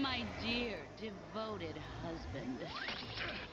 My dear, devoted husband.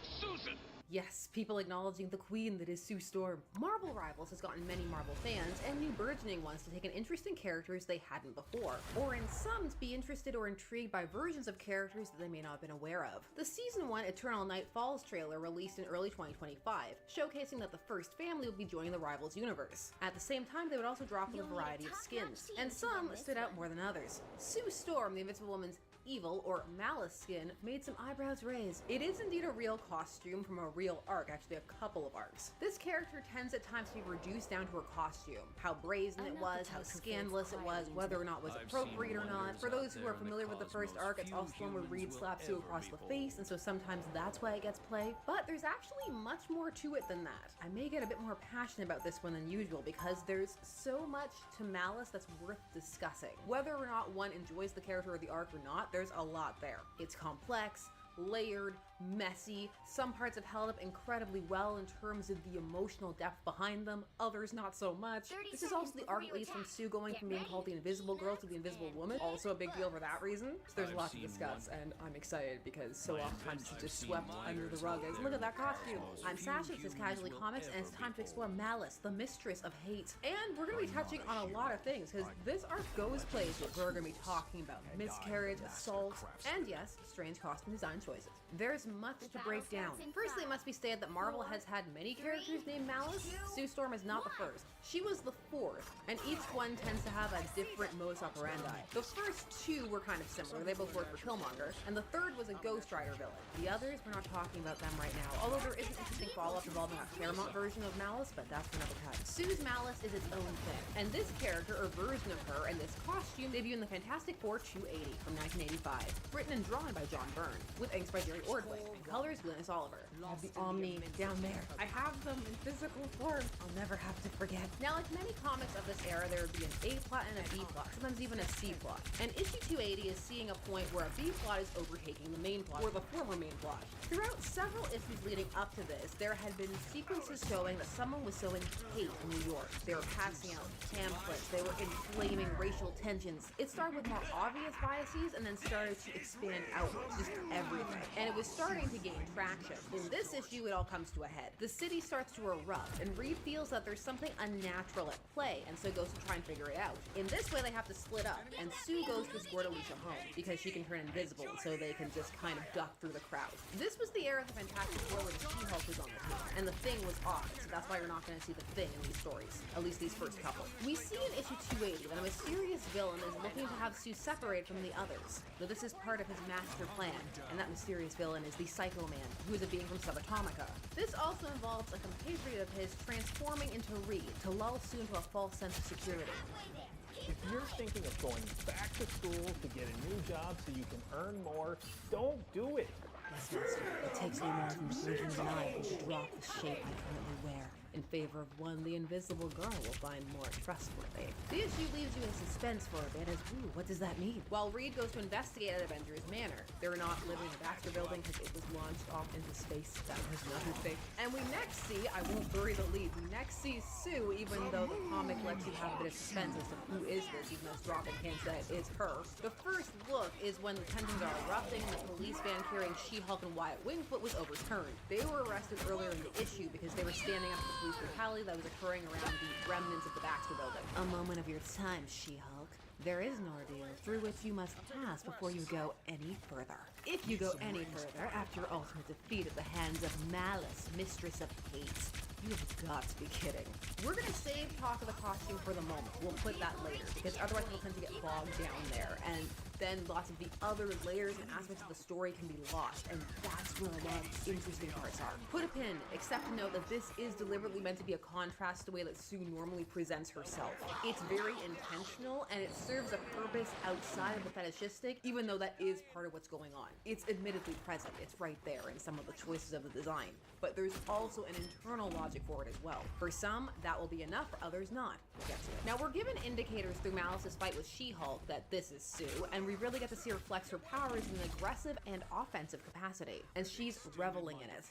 Susan! Yes, people acknowledging the queen that is Sue Storm. Marvel Rivals has gotten many Marvel fans and new burgeoning ones to take in interesting characters they hadn't before, or in some to be interested or intrigued by versions of characters that they may not have been aware of. The Season 1 Eternal Night Falls trailer released in early 2025, showcasing that the first family would be joining the Rivals universe. At the same time, they would also drop with a variety of skins, and some stood out more than others. Sue Storm, the Invincible Woman's evil or malice skin, made some eyebrows raise. It is indeed a real costume from a real arc, actually a couple of arcs. This character tends at times to be reduced down to her costume, how brazen it was, how scandalous it was, whether or not it was appropriate or not. For those who are familiar with the first arc, it's also one where Reed slaps Sue across the face, and so sometimes that's why it gets play. But there's actually much more to it than that. I may get a bit more passionate about this one than usual because there's so much to Malice that's worth discussing. Whether or not one enjoys the character or the arc or not, there's a lot there. It's complex, layered, messy. Some parts have held up incredibly well in terms of the emotional depth behind them, others not so much. This is also the arc that leads from Sue going from being called the Invisible Girl to the Invisible Woman, also a big deal for that reason. So there's a lot to discuss, and I'm excited because so oftentimes it's just swept under the rug as, look at that costume. I'm Sasha, this is Casually Comics, and it's time to explore Malice, the mistress of hate. And we're going to be touching on a lot of things, because this arc goes places. We're going to be talking about miscarriage, assault, and yes, strange costume design choices. There's much to break down. Firstly, it must be stated that Marvel has had many characters named Malice. Sue Storm is not the first. She was the fourth, and each one tends to have a different modus operandi. The first two were kind of similar, they both worked for Killmonger, and the third was a Ghost Rider villain. The others, we're not talking about them right now, although there is an interesting follow-up involving a Claremont version of Malice, but that's for another time. Sue's Malice is its own thing, and this character, or version of her, and this costume debuted in the Fantastic Four 280 from 1985, written and drawn by John Byrne, with inks by Jerry Ordway, and colors Glynis Oliver. I have the Omni down there. I have them in physical form. I'll never have to forget. Now, like many comics of this era, there would be an A plot and a B plot, sometimes even a C plot. And issue 280 is seeing a point where a B plot is overtaking the main plot, or the former main plot. Throughout several issues leading up to this, there had been sequences showing that someone was sowing hate in New York. They were passing out pamphlets, they were inflaming racial tensions. It started with more obvious biases and then started to expand outwards, just everything. And it was starting to gain traction. In this issue, it all comes to a head. The city starts to erupt, and Reed feels that there's something unnatural at play, and so goes to try and figure it out. In this way, they have to split up, and Sue goes to escort Alicia home, because she can turn invisible, so they can just kind of duck through the crowd. This was the era of the Fantastic Four where the She-Hulk was on the team, and the Thing was off, so that's why you're not going to see the Thing in these stories, at least these first couple. We see in issue 280 that a mysterious villain is looking to have Sue separate from the others, though this is part of his master plan, and that mysterious villain is the Psycho Man, who is a being from Subatomica. This also involves a compatriot of his transforming into Reed to lull Sue into a false sense of security. If you're thinking of going back to school to get a new job so you can earn more, don't do it. Yes, Master. It takes me more than visions and I to drop the shape I currently wear in favor of one the Invisible Girl will find more trustworthy. The issue leaves you in suspense for a bit as, ooh, what does that mean? While Reed goes to investigate at Avengers Manor, they're not living in the Baxter building because it was launched off into space. That was another thing. And we next see, I won't bury the lead, we next see Sue, even though the comic lets you have a bit of suspense as to who is this, even though it's dropping hints that it's her. The first look is when the tensions are erupting and the police van carrying She-Hulk and Wyatt Wingfoot was overturned. They were arrested earlier in the issue because they were standing up to the police brutality that was occurring around the remnants of the Baxter building. A moment of your time, She-Hulk. There is an ordeal through which you must pass before you go any further. If you go any further after your ultimate defeat at the hands of Malice, Mistress of Hate, you have got to be kidding. We're gonna save talk of the costume for the moment. We'll put that later, because otherwise it'll tend to get bogged down there, and then lots of the other layers and aspects of the story can be lost, and that's where a lot of the interesting parts are. Put a pin, except to note that this is deliberately meant to be a contrast to the way that Sue normally presents herself. It's very intentional, and it serves a purpose outside of the fetishistic, even though that is part of what's going on. It's admittedly present, it's right there in some of the choices of the design, but there's also an internal logic for it as well. For some, that will be enough, for others not. We'll get to it. Now, we're given indicators through Malice's fight with She-Hulk that this is Sue, and we really get to see her flex her powers in an aggressive and offensive capacity, and she's reveling in it.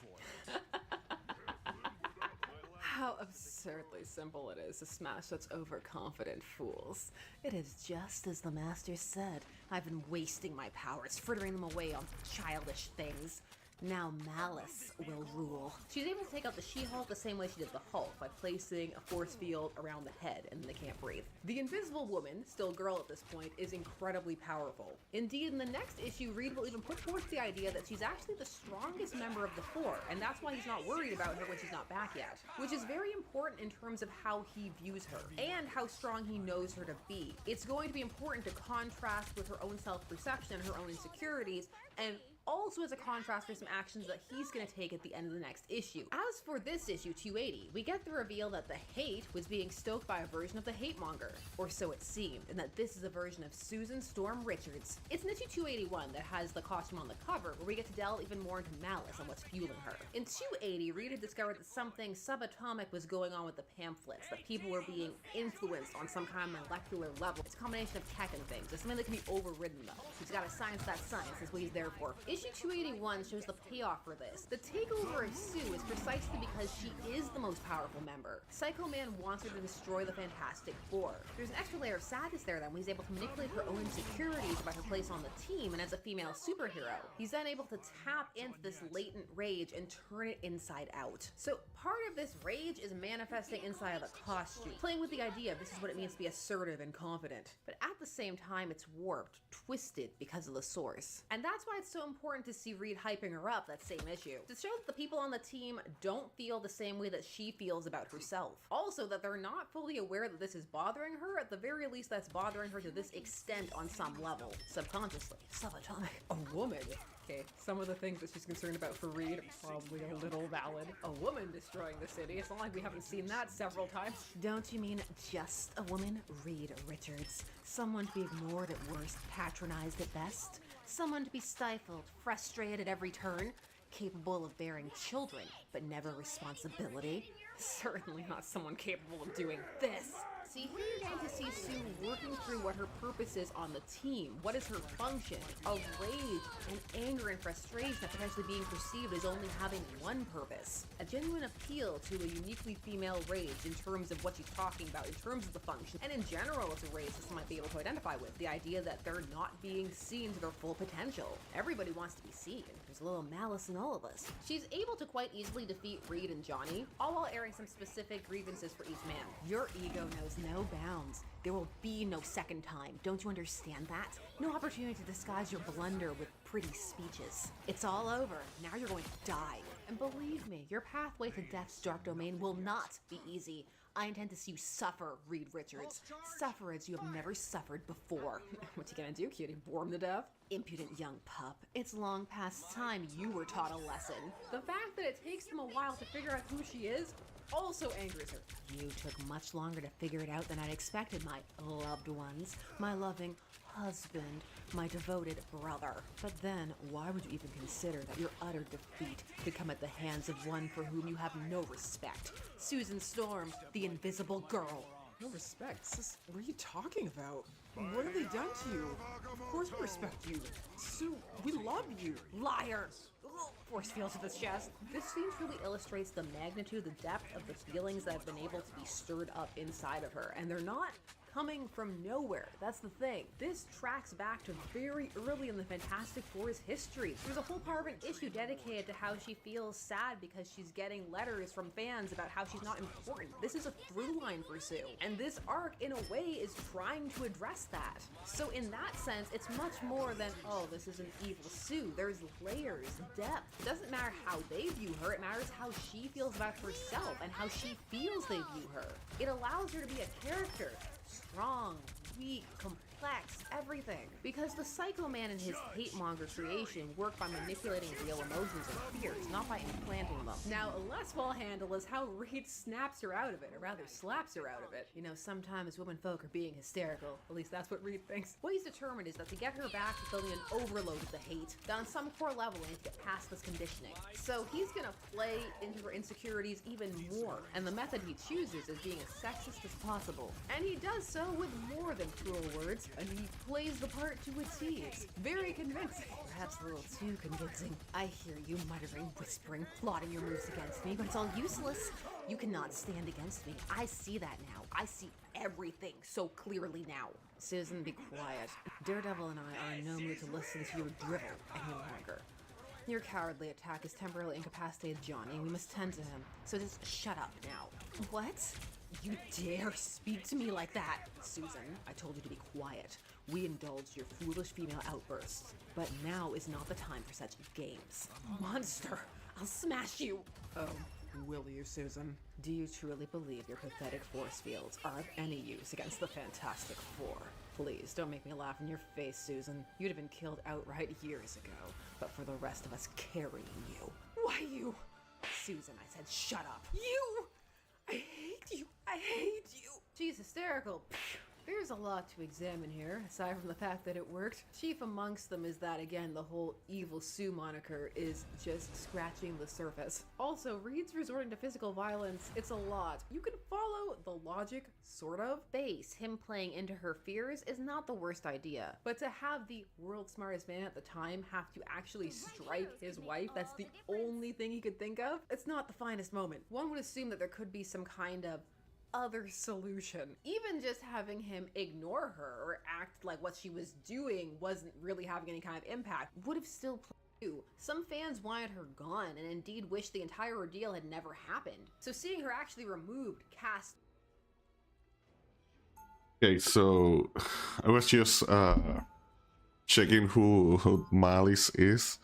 How absurdly simple it is to smash such overconfident fools. It is just as the master said. I've been wasting my powers, frittering them away on childish things. Now malice will rule. She's able to take out the She-Hulk the same way she did the Hulk, by placing a force field around the head and they can't breathe. The Invisible Woman, still girl at this point, is incredibly powerful. Indeed, in the next issue, Reed will even put forth the idea that she's actually the strongest member of the four, and that's why he's not worried about her when she's not back yet. Which is very important in terms of how he views her, and how strong he knows her to be. It's going to be important to contrast with her own self-perception, her own insecurities, and also as a contrast for some actions that he's going to take at the end of the next issue. As for this issue, 280, we get the reveal that the hate was being stoked by a version of the hate monger, or so it seemed, and that this is a version of Susan Storm Richards. It's in issue 281 that has the costume on the cover, where we get to delve even more into malice and what's fueling her. In 280, Reed had discovered that something subatomic was going on with the pamphlets, that people were being influenced on some kind of molecular level. It's a combination of tech and things. It's something that can be overridden though. He's got to science that science, that's what he's there for. Issue 281 shows the payoff for this. The takeover of Sue is precisely because she is the most powerful member. Psycho Man wants her to destroy the Fantastic Four. There's an extra layer of sadness there then when he's able to manipulate her own insecurities about her place on the team, and as a female superhero, he's then able to tap into this latent rage and turn it inside out. So part of this rage is manifesting inside of the costume, playing with the idea of this is what it means to be assertive and confident. But at the same time, it's warped, twisted because of the source. And that's why it's so important to see Reed hyping her up that same issue, to show that the people on the team don't feel the same way that she feels about herself. Also, that they're not fully aware that this is bothering her. At the very least, that's bothering her to this extent on some level. Subconsciously. Subatomic. A woman. Okay, some of the things that she's concerned about for Reed are probably a little valid. A woman destroying the city. It's not like we haven't seen that several times. Don't you mean just a woman? Reed Richards. Someone to be ignored at worst, patronized at best. Someone to be stifled, frustrated at every turn, capable of bearing children, but never responsibility. Certainly not someone capable of doing this. See, here you're getting to see Sue working through what her purpose is on the team. What is her function? Of rage and anger and frustration at potentially being perceived as only having one purpose. A genuine appeal to a uniquely female rage in terms of what she's talking about, in terms of the function, and in general as a rage that some might be able to identify with. The idea that they're not being seen to their full potential. Everybody wants to be seen. There's a little malice in all of us. She's able to quite easily defeat Reed and Johnny, all while airing some specific grievances for each man. Your ego knows no bounds. There will be no second time. Don't you understand that? No opportunity to disguise your blunder with pretty speeches. It's all over. Now you're going to die. And believe me, your pathway to death's dark domain will not be easy. I intend to see you suffer, Reed Richards. Suffer as you have never suffered before. What you gonna do, cutie? Bore him to death? Impudent young pup. It's long past time you were taught a lesson. The fact that it takes them a while to figure out who she is also angers her. You took much longer to figure it out than I'd expected, my loved ones. My loving husband, my devoted brother. But then, why would you even consider that your utter defeat could come at the hands of one for whom you have no respect? Susan Storm, the Invisible Girl. No respect? Sis, what are you talking about? What have they done to you? Of course we respect you. Sue, we love you. Liar! Force field to the chest. This scene truly illustrates the magnitude, the depth of the feelings that have been able to be stirred up inside of her. And they're not coming from nowhere. That's the thing. This tracks back to very early in the Fantastic Four's history. There's a whole part of an issue dedicated to how she feels sad because she's getting letters from fans about how she's not important. This is a through line for Sue. And this arc, in a way, is trying to address that. So in that sense, it's much more than, oh, this is an evil Sue. There's layers, depth. It doesn't matter how they view her, it matters how she feels about herself and how she feels they view her. It allows her to be a character. Strong, weak, complex, everything. Because the Psycho Man and his hate-monger creation work by manipulating real emotions and fears, not by implanting them. Now, less well-handled is how Reed snaps her out of it, or rather slaps her out of it. You know, sometimes womenfolk are being hysterical. At least that's what Reed thinks. What he's determined is that to get her back to feeling an overload of the hate, that on some core level we need to get past this conditioning. So he's gonna play into her insecurities even more, and the method he chooses is being as sexist as possible. And he does so with more than cruel words, and he plays the part to a T. It's very convincing. Perhaps a little too convincing. I hear you muttering, whispering, plotting your moves against me, but it's all useless. You cannot stand against me. I see that now. I see everything so clearly now. Susan, be quiet. Daredevil and I are in no mood to listen to your drivel any longer. Your cowardly attack has temporarily incapacitated Johnny, and we must tend to him. So just shut up now. What? You dare speak to me like that? Susan, I told you to be quiet. We indulged your foolish female outbursts. But now is not the time for such games. Monster! I'll smash you! Oh, will you, Susan? Do you truly believe your pathetic force fields are of any use against the Fantastic Four? Please, don't make me laugh in your face, Susan. You'd have been killed outright years ago, but for the rest of us carrying you. Why you? Susan, I said shut up. You! I hate you. I hate you. She's hysterical. There's a lot to examine here, aside from the fact that it worked. Chief amongst them is that, again, the whole Evil Sue moniker is just scratching the surface. Also, Reed's resorting to physical violence, it's a lot. You can follow the logic, sort of. Base, him playing into her fears, is not the worst idea. But to have the world's smartest man at the time have to actually strike his wife, that's the only thing he could think of, it's not the finest moment. One would assume that there could be some kind of other solution. Even just having him ignore her or act like what she was doing wasn't really having any kind of impact would have still played too. Some fans wanted her gone and indeed wished the entire ordeal had never happened. So seeing her actually removed cast. Okay, so I was just checking who Malice is.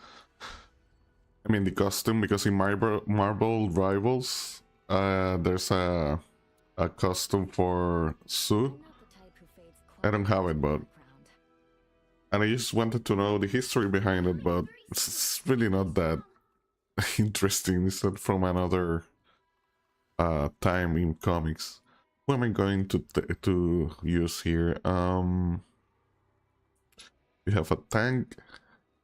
I mean the costume, because in Marvel Rivals there's a costume for Sue. I don't have it, but and I just wanted to know the history behind it, but it's really not that interesting. It's not from another time in comics. Who am I going to use here? We have a tank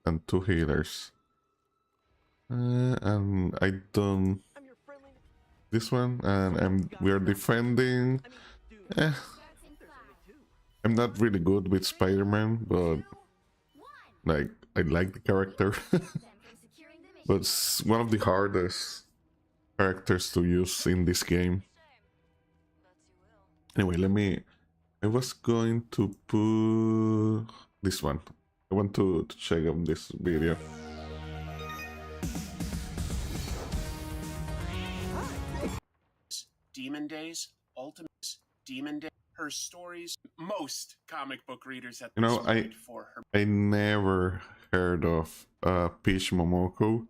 and 2 healers, and I don't. This one, and we are defending. I'm not really good with Spider-Man, but like I like the character. But it's one of the hardest characters to use in this game. Anyway, I was going to put this one. I want to check out this video. Demon Days, Ultimate Demon Day. Her stories, most comic book readers at this point for her. I never heard of Peach Momoko,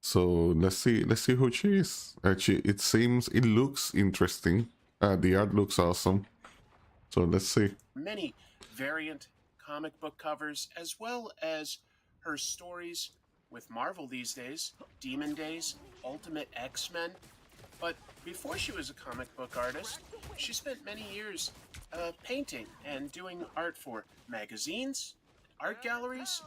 so let's see who she is. Actually, it looks interesting. The art looks awesome, so let's see. Many variant comic book covers, as well as her stories with Marvel these days, Demon Days, Ultimate X-Men. But before she was a comic book artist, she spent many years painting and doing art for magazines, art galleries,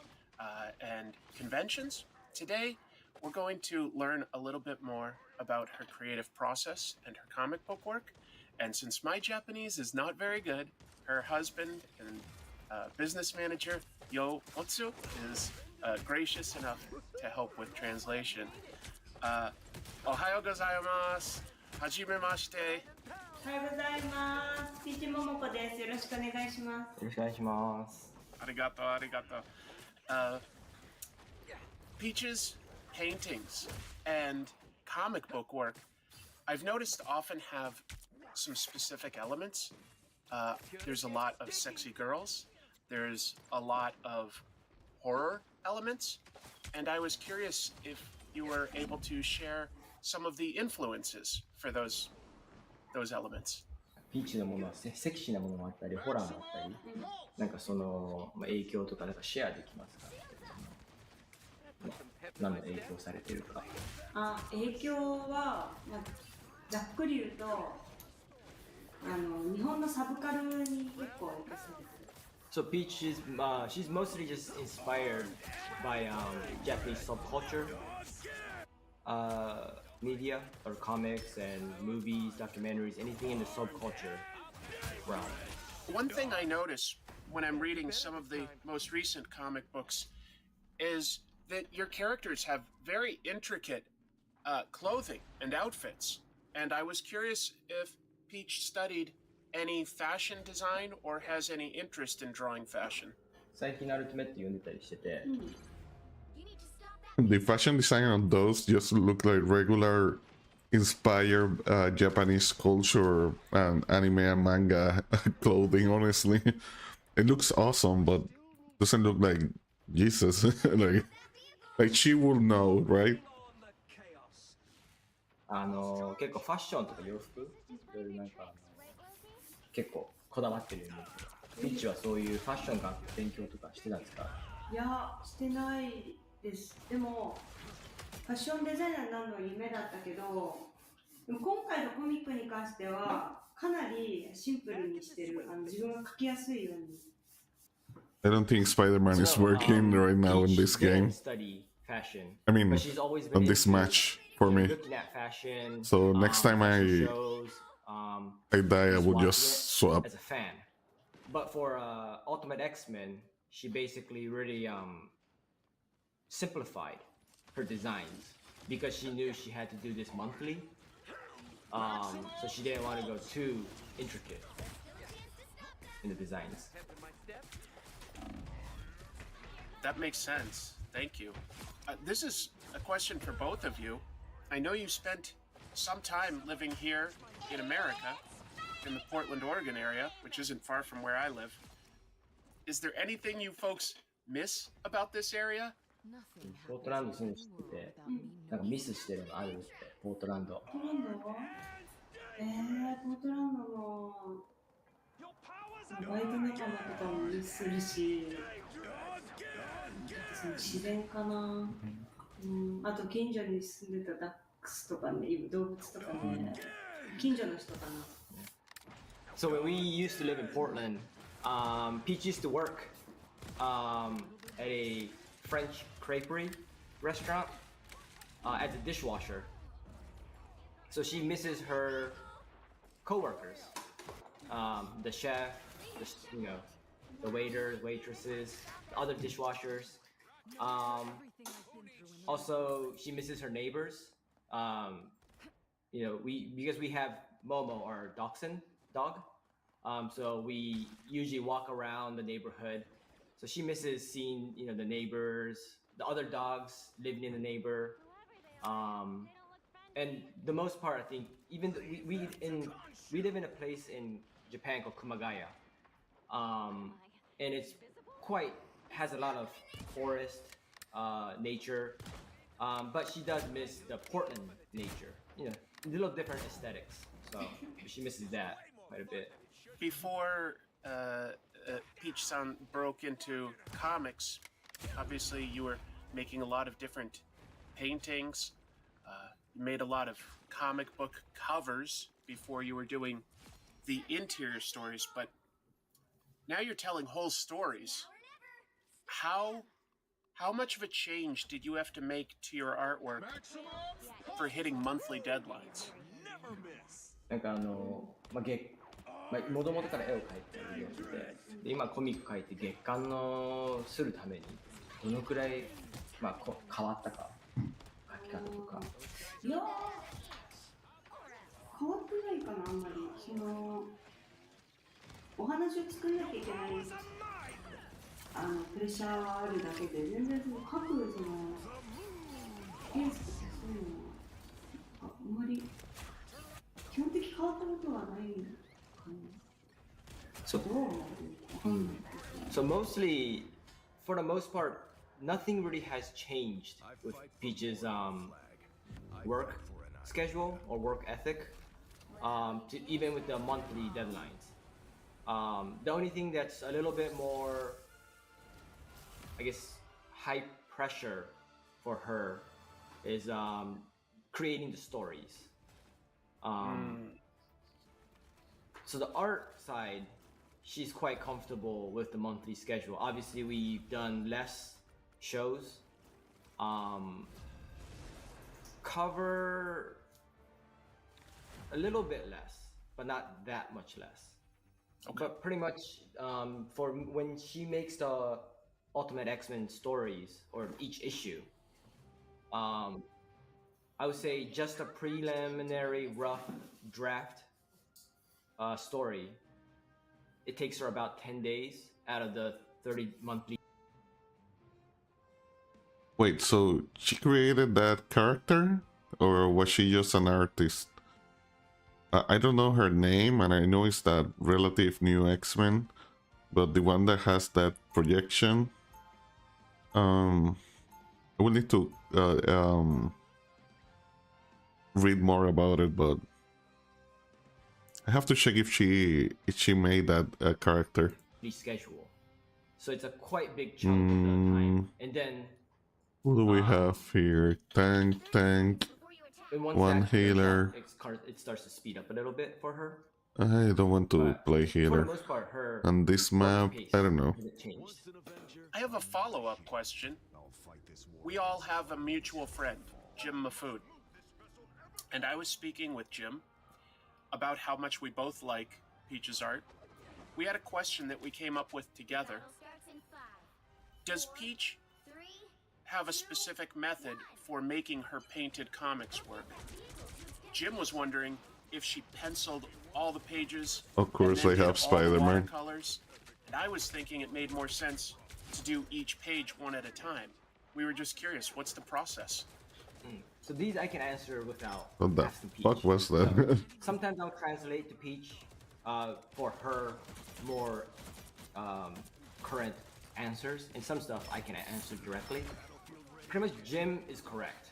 and conventions. Today, we're going to learn a little bit more about her creative process and her comic book work. And since my Japanese is not very good, her husband and business manager, Yo Otsu, is gracious enough to help with translation. Ohayo gozaimasu. Hajimemashite. おはようございます。ピーチモモコです。よろしくお願いします。よろしくお願いします。Arigato, arigato. Peach's paintings and comic book work, I've noticed, often have some specific elements. There's a lot of sexy girls. There's a lot of horror elements. And I was curious if you were able to share some of the influences for those elements. ピーチのものはセクシーなものもあったり、ホラーもあったり、なんかその影響とかなんかシェアできますか？何の影響されてるか。影響は、ざっくり言うと、日本のサブカルに結構影響されてる。So Peach is she's mostly just inspired by Japanese subculture, media or comics and movies, documentaries, anything in the subculture realm. One thing I notice when I'm reading some of the most recent comic books is that your characters have very intricate clothing and outfits. and I was curious if Peach studied any fashion design or has any interest in drawing fashion. 最近のアルティメット読んでたりしてて、 The fashion design on those just look like regular inspired Japanese culture and anime and manga clothing, honestly. It looks awesome, but doesn't look like Jesus. like she will know, right? 結構ファッションとか洋服、いろいろなんか結構こだわってるよね。ピッチはそういうファッションが勉強とかしてたんですか？いや、してないです。でも、ファッションデザイナーになるのが夢だったけど、でも今回のコミックに関しては、かなりシンプルにしてる。自分が描きやすいように。I don't think Spider-Man is working right now in this game. I mean, on this match for me. So next time I die, I would just swap. As a fan. But for Ultimate X-Men, she basically really simplified her designs because she knew she had to do this monthly. So she didn't want to go too intricate in the designs. That makes sense. Thank you. This is a question for both of you. I know you spent some time living here in America, in the Portland, Oregon area, which isn't far from where I live. Is there anything you folks miss about this area? ポートランド住んで知ってて、なんかミスしてるのあるって、ポートランド。ポートランド？ポートランドのバイト仲間とかもミスするし、その自然かな、あと近所に住んでたダックスとかね、動物とかね、近所の人かな。So when we used to live in Portland, Peach used to work at a French creperie restaurant as a dishwasher. So she misses her co-workers, the chef, the waiters, waitresses, the other dishwashers. Also, she misses her neighbors. Because we have Momo, our dachshund dog. So we usually walk around the neighborhood. So she misses seeing, the neighbors, the other dogs living in the neighbor. And the most part, I think, even we live in a place in Japan called Kumagaya, and it's has a lot of forest, nature, but she does miss the Portland nature. A little different aesthetics. So she misses that quite a bit. Before Peach-san broke into comics, obviously you were making a lot of different paintings. You made a lot of comic book covers before you were doing the interior stories, but now you're telling whole stories. How much of a change did you have to make to your artwork for hitting monthly deadlines? なんかもともとから絵を描いてるようで、今コミック描いて月間のするためにどのくらい、変わったか、描き方とか。いやー、変わってないかな、あんまり。お話を作んなきゃいけないプレッシャーがあるだけで、全然書くペースとかそういうのはあんまり基本的に変わったことはないかな。So, どう思う？so mostly, for the most part, nothing really has changed with Peach's work schedule or work ethic, even with the monthly deadlines. The only thing that's a little bit more, I guess, high pressure for her is creating the stories. So the art side, she's quite comfortable with the monthly schedule. Obviously, we've done less shows. Cover a little bit less, but not that much less. Okay. But pretty much for when she makes the Ultimate X-Men stories or each issue, I would say just a preliminary rough draft story. It takes her about 10 days out of the 30 monthly. Wait, so she created that character? Or was she just an artist? I don't know her name, and I know it's that relative new X-Men, but the one that has that projection. I will need to read more about it, but I have to check if she made that character. Schedule. So it's a quite big chunk of the time. And then Who do we have here? Tank, one healer. It starts to speed up a little bit for her. I don't want to play healer. For the most part, her on this map, I don't know. I have a follow-up question. We all have a mutual friend, Jim Mafood. And I was speaking with Jim about how much we both like Peach's art. We had a question that we came up with together. Does Peach have a specific method for making her painted comics work? Jim was wondering if she penciled all the pages. Of course, they have Spider-Man. And I was thinking it made more sense to do each page one at a time. We were just curious, what's the process? So these I can answer without what the asking Peach. Fuck was that? So sometimes I'll translate to Peach for her more current answers, and some stuff I can answer directly. Pretty much Jim is correct.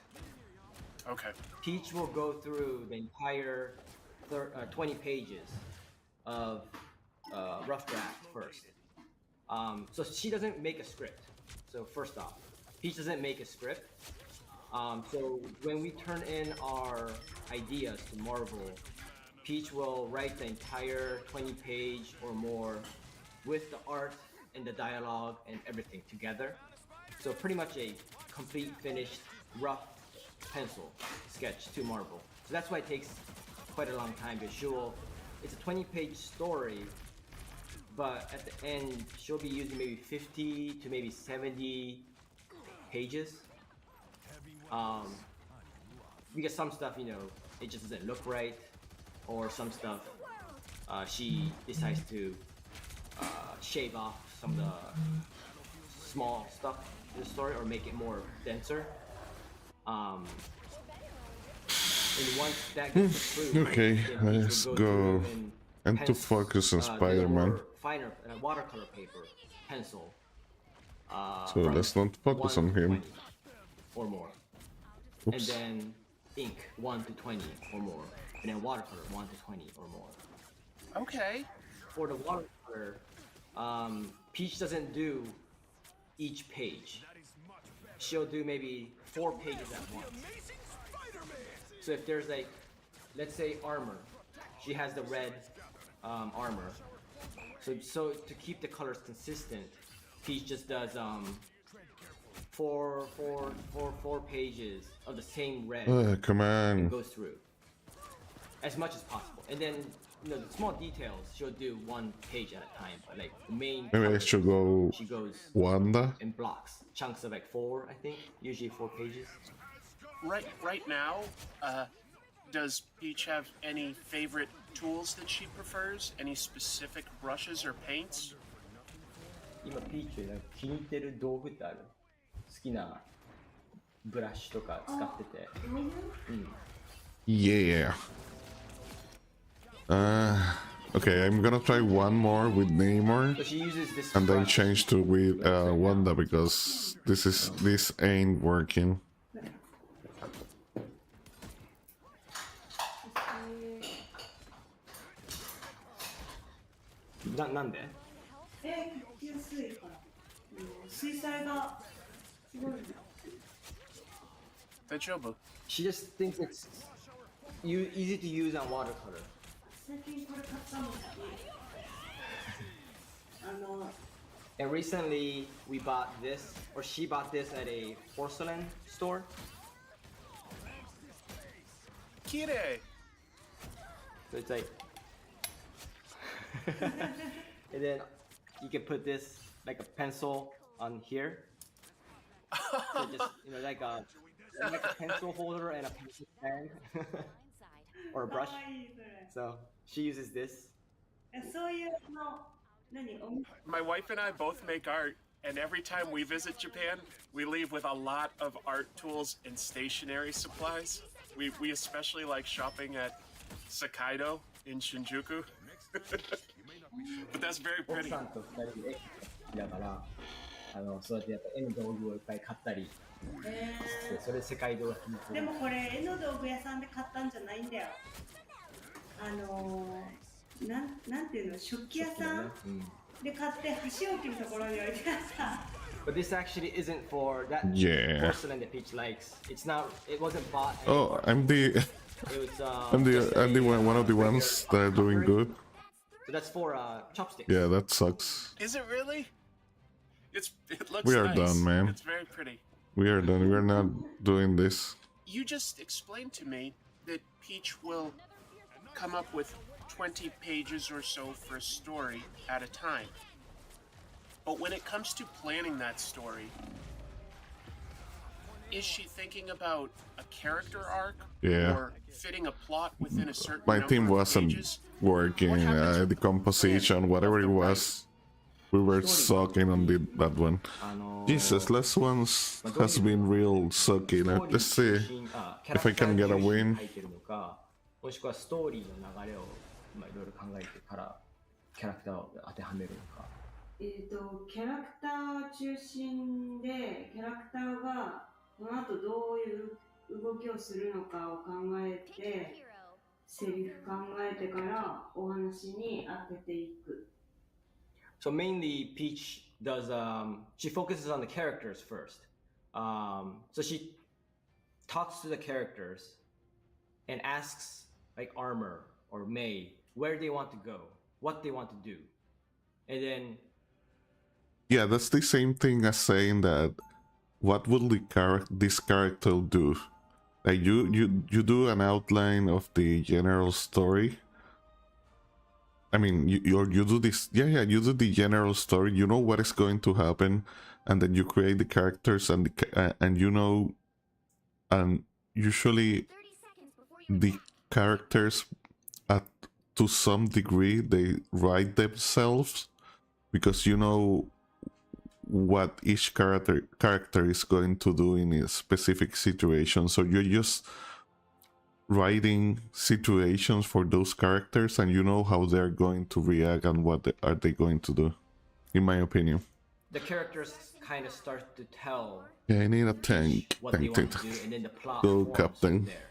Okay. Peach will go through the entire 20 pages of rough draft first. So she doesn't make a script. So first off, Peach doesn't make a script. So when we turn in our ideas to Marvel, Peach will write the entire 20-page or more with the art and the dialogue and everything together. So pretty much a complete, finished, rough pencil sketch to Marvel. So that's why it takes quite a long time, because it's a 20-page story, but at the end, she'll be using maybe 50 to maybe 70 pages. Because some stuff, it just doesn't look right, or some stuff she decides to shave off some of the small stuff in the story or make it more denser. And once that gets approved, okay, let's go. And to focus on Spider-Man. Finer watercolor paper, pencil. So let's not focus on him. Or more. Oops. And then ink 1 to 20 or more. And then watercolor 1 to 20 or more. Okay. For the watercolor, Peach doesn't do each page. She'll do maybe 4 pages at once. So if there's like, let's say armor, she has the red armor. So to keep the colors consistent, Peach just does four pages of the same red. Come on. And goes through as much as possible, and then the small details she'll do 1 page at a time. But like the main. Maybe I should go. She goes Wanda in blocks, chunks of like 4, I think, usually 4 pages. Right now, does Peach have any favorite tools that she prefers? Any specific brushes or paints? 今ピーチ気に入ってる道具ってある？好きなブラシとか使ってて。Yeah. Okay, I'm gonna try one more with Namor, So she uses this and then brush. change to with Wanda, because this ain't working. なんで？書きやすいから水彩がすごい。大丈夫? She just thinks it's easy to use on watercolor. 最近これ買ったのにAnd recently we bought this, or she bought this at a porcelain store. 綺麗. So it's like, and then you can put this like a pencil on here. So just like a like a pencil holder and a pencil stand or a か brush. わいいそれ。 So she uses this. そういう何お店 My wife and I both make art, and every time we visit Japan, we leave with a lot of art tools and stationery supplies. We especially like shopping at Sakaido in Shinjuku. But that's very 奥 pretty. さんと2人で絵だからそうやってやっぱ絵の道具をいっぱい買ったりしてそれ世界堂が気にするでもこれ絵の道具屋さんで買ったんじゃないんだよ。なんていうの食器屋さんで買って箸置きのところに置いてあった。 But this actually isn't for that Yeah. porcelain that Peach likes. It's not. It wasn't bought. Oh, I'm the It was. I'm the one of the ones that are doing good. So that's for chopsticks. Yeah, that sucks. Is it really? It looks We are nice. done, man. It's very pretty. We are done. We're not doing this. You just explained to me that Peach will come up with 20 pages or so for a story at a time. But when it comes to planning that story, is she thinking about a character arc Yeah. or fitting a plot within a certain My number team of wasn't pages? working. What happens The composition, whatever it was, we were sucking on that one. Jesus, last one's has been real sucky. Let's see if I can get a win. もしくはストーリーの流れをいろいろ考えてからキャラクターを当てはめるのか。キャラクター中心でキャラクターがこの後どういう動きをするのかを考えてセリフ考えてからお話に当てていく。 So mainly Peach does she focuses on the characters first. So she talks to the characters and asks like Armor or May where they want to go, what they want to do. And then Yeah, that's the same thing as saying that what will this character do? Like you do an outline of the general story. I mean, you do this. Yeah. You do the general story. You know what is going to happen, and then you create the characters and and usually the characters to some degree they write themselves because you know what each character is going to do in a specific situation. So you're just writing situations for those characters and you know how they're going to react and what are they going to do, in my opinion. The characters kind of start to tell Yeah, I need a tank. what they want to do, and then the plot Go, forms Captain. from there.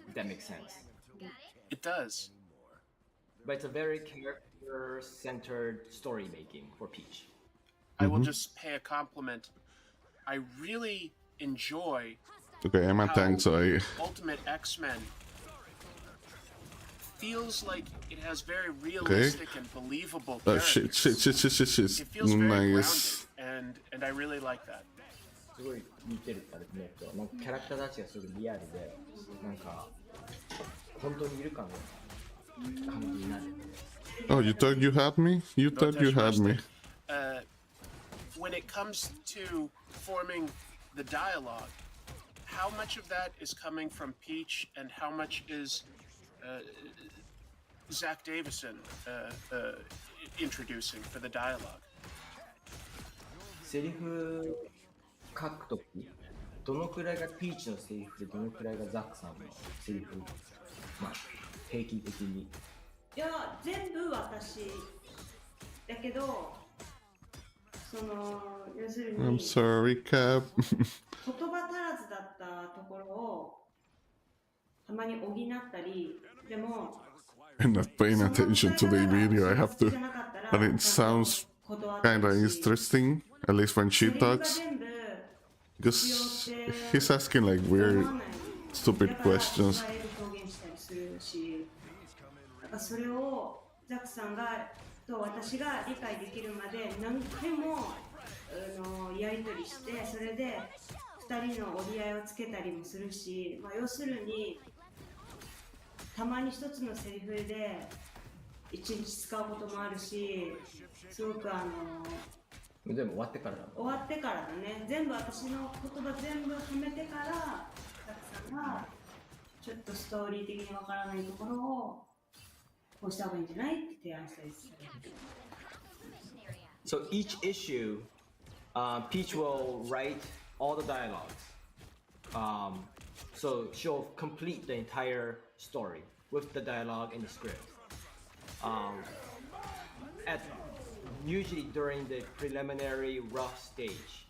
If that makes sense. It does. But it's a very character-centered story making for Peach. I will just pay a compliment. I really enjoy Okay, I'm a tank, so I... Ultimate X-Men feels like it has very realistic and believable characters. Shit. It feels very Nice. grounded, and I really like that. すごい似てるからね。なんかキャラクターたちがすごいリアルで、なんか本当にいるかの感じになる。 Oh, you thought you had me? You thought you had me. When it comes to forming the dialogue, how much of that is coming from Peach and how much is Zach Davison introducing for the dialogue? セリフ書くとき、どのくらいがピーチのセリフでどのくらいがザックさんのセリフ、まあ平均的に。いや全部私だけどその要するに I'm sorry, Cap. 言葉足らずだったところをたまに補ったりでも I'm not paying attention to the video. I have to. But it sounds kind of interesting, at least when she talks. Because he's asking like weird, stupid questions. それをザックさんがと私が理解できるまで何回もやり取りしてそれで2人の折り合いをつけたりもするし、まあ、要するにたまに一つのセリフで1日使うこともあるしすごく全部終わってからだ。終わってからだね。全部私の言葉全部はめてから、たくさんがちょっとストーリー的にわからないところをこうした方がいいんじゃないって提案したりする。So each issue, Peach will write all the dialogues. So she'll complete the entire story with the dialogue and the script. Usually during the preliminary rough stage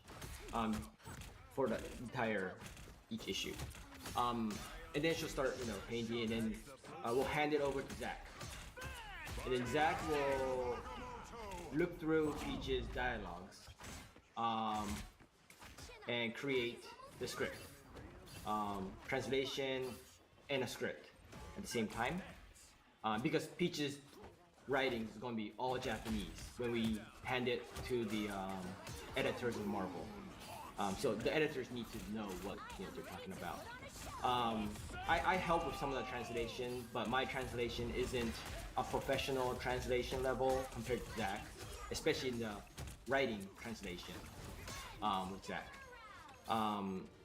for the entire each issue. And then she'll start, painting, and then we'll hand it over to Zach. And then Zach will look through Peach's dialogues and create the script, translation, and a script at the same time. Because Peach's writing is going to be all Japanese when we hand it to the editors of Marvel. So the editors need to know what they're talking about. I help with some of the translation, but my translation isn't a professional translation level compared to Zach, especially in the writing translation with Zach.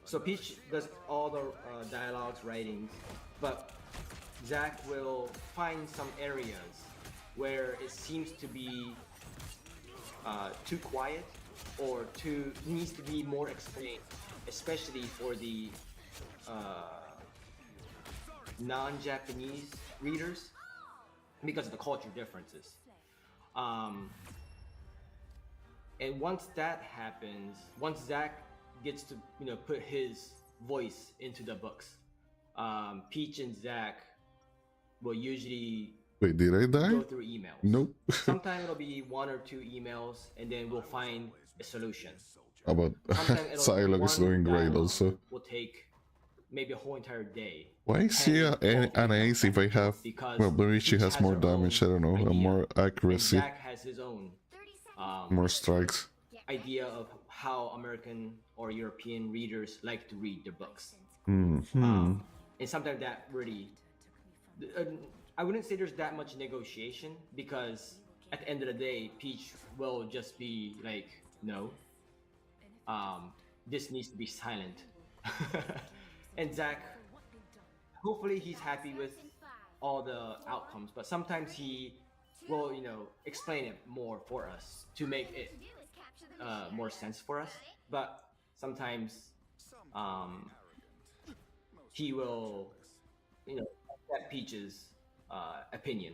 So Peach does all the dialogues, writings, but Zach will find some areas where it seems to be too quiet or needs to be more explained, especially for the non-Japanese readers because of the culture differences. And once that happens, once Zach gets to put his voice into the books, Peach and Zach will usually Wait, did I die? go through emails. Nope. Sometimes it'll be 1 or 2 emails, and then we'll find a solution. How about Psylocke is doing great also. Will take maybe a whole entire day. Why is she an ace if I have... Well, maybe she has more damage, I don't know, and more accuracy. And Zach has his own more strikes. idea of how American or European readers like to read their books. Mm-hmm. And sometimes that really... I wouldn't say there's that much negotiation, because at the end of the day, Peach will just be like, no, this needs to be silent. And Zach, hopefully he's happy with all the outcomes, but sometimes he will, explain it more for us to make it more sense for us. But sometimes he will, accept Peach's opinion.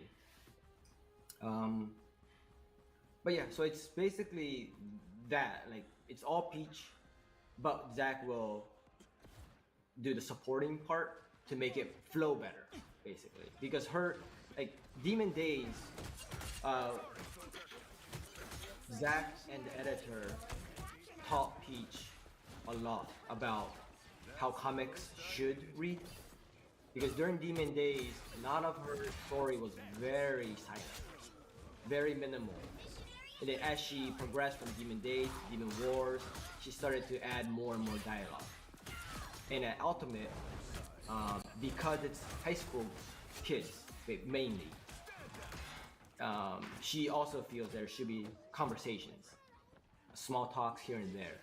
But yeah, so it's basically that, like, it's all Peach, but Zach will do the supporting part to make it flow better, basically, because her, like, Demon Days, Zach and the editor taught Peach a lot about how comics should read. Because during Demon Days, none of her story was very silent, very minimal. And then as she progressed from Demon Days to Demon Wars, she started to add more and more dialogue. And at Ultimate, because it's high school kids, mainly, she also feels there should be conversations, small talks here and there.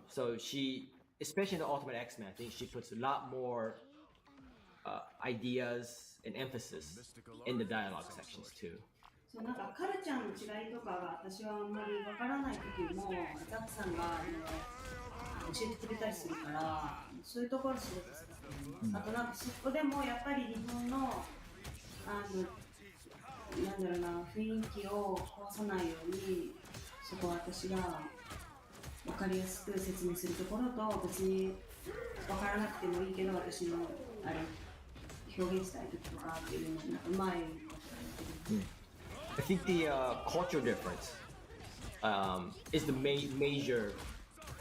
So she, especially in the Ultimate X-Men, I think she puts a lot more ideas and emphasis in the dialogue sections too. そうなんかカルチャーの違いとかが私はあんまりわからない時もザックさんが教えてくれたりするから、そういうところすごく使ってます。あとなんかそこでもやっぱり日本のなんだろうな、雰囲気を壊さないように、そこは私がわかりやすく説明するところと、別にわからなくてもいいけど私のあれ表現したい時とかっていうのなんかうまい。I think the culture difference is the major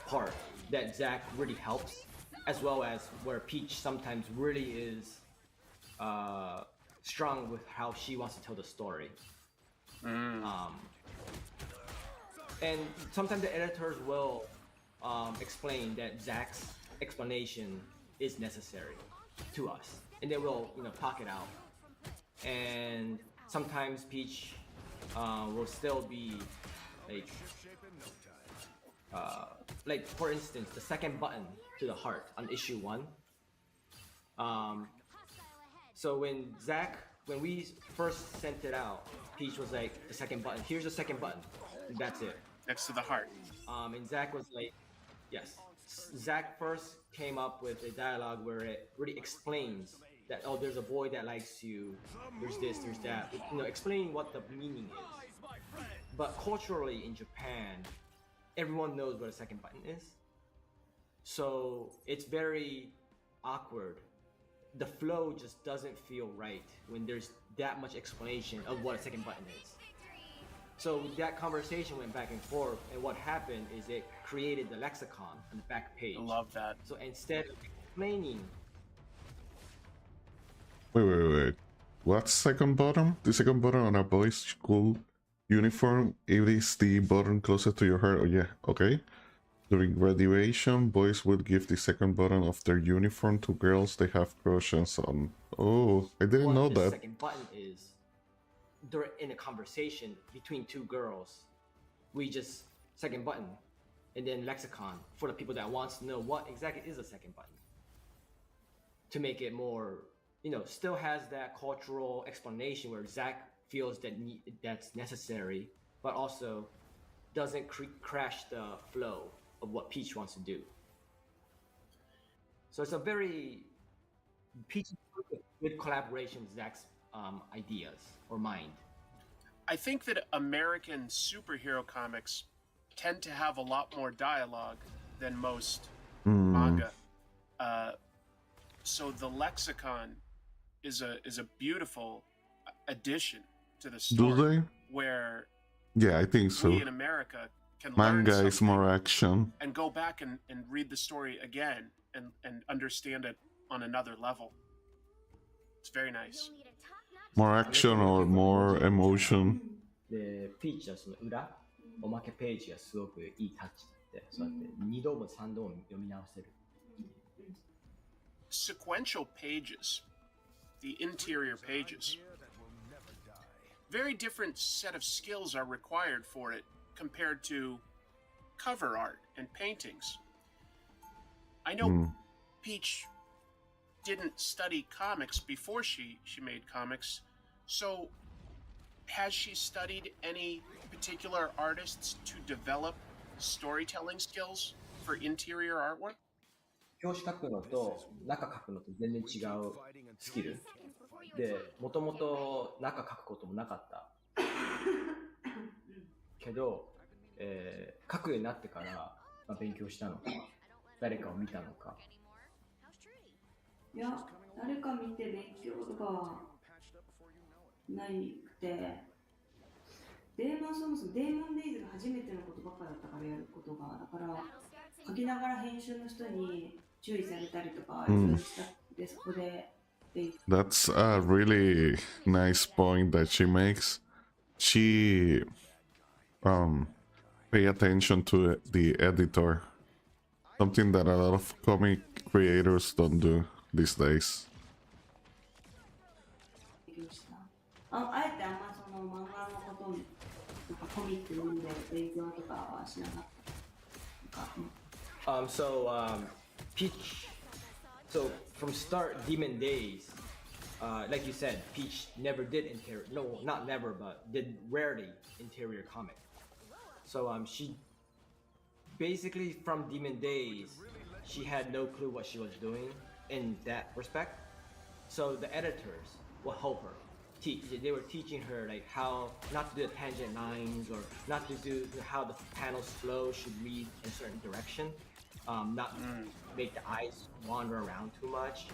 part that Zach really helps, as well as where Peach sometimes really is strong with how she wants to tell the story. And sometimes the editors will explain that Zach's explanation is necessary to us, and they will, talk it out. And sometimes Peach will still be like like for instance, the second button to the heart on issue 1. So when we first sent it out, Peach was like, the second button. Here's the second button. And that's it. Next to the heart. And Zach was like, yes. Zach first came up with a dialogue where it really explains that, oh, there's a boy that likes you, there's this, there's that, explaining what the meaning is. But culturally in Japan, everyone knows what a second button is. So it's very awkward. The flow just doesn't feel right when there's that much explanation of what a second button is. So that conversation went back and forth, and what happened is it created the lexicon on the back page. I love that. So instead of explaining... Wait. What's second button? The second button on a boy's school uniform, it is the button closer to your heart. Oh yeah, okay. During graduation, boys will give the second button of their uniform to girls they have crushes on. Oh, I didn't know What the that. second button is, during in a conversation between two girls, we just second button, and then lexicon for the people that wants to know what exactly is a second button. To make it more, still has that cultural explanation where Zach feels that that's necessary, but also doesn't crash the flow of what Peach wants to do. So it's a very Peach with collaboration with Zach's ideas or mind. I think that American superhero comics tend to have a lot more dialogue than most manga. So the lexicon is a beautiful addition to the story. Do they? Where Yeah, I think so. we in America can Manga learn is more action. and go back and read the story again and understand it on another level. It's very nice. More action or more emotion. で、ピーチはその裏、おまけページがすごくいいタッチで、そうやって2度も3度も読み直せる。Sequential pages, the interior pages. Very different set of skills are required for it compared to cover art and paintings. I know Peach didn't study comics before she made comics, so has she studied any particular artists to develop storytelling skills for interior artwork? 表紙書くのと中書くのと全然違うスキルで、もともと中書くこともなかったけど、書くようになってから、勉強したのか誰かを見たのか。いや、誰か見て勉強とかはないくて、そもそもデーモンデイズが初めてのことばっかだったからやることが、だから書きながら編集の人に注意されたりとか、したでそこで。That's a really nice point that she makes. She pay attention to the editor. Something that a lot of comic creators don't do these days. あえてあんまその漫画のことにコミック読んで勉強とかはしなかった。Peach. So from start, Demon Days, like you said, Peach never did interior. No, not never, but did rarely interior comic. So she basically from Demon Days, she had no clue what she was doing in that respect. So the editors will help her. They were teaching her like how not to do the tangent lines or not to do how the panels flow should read in a certain direction. Not make the eyes wander around too much.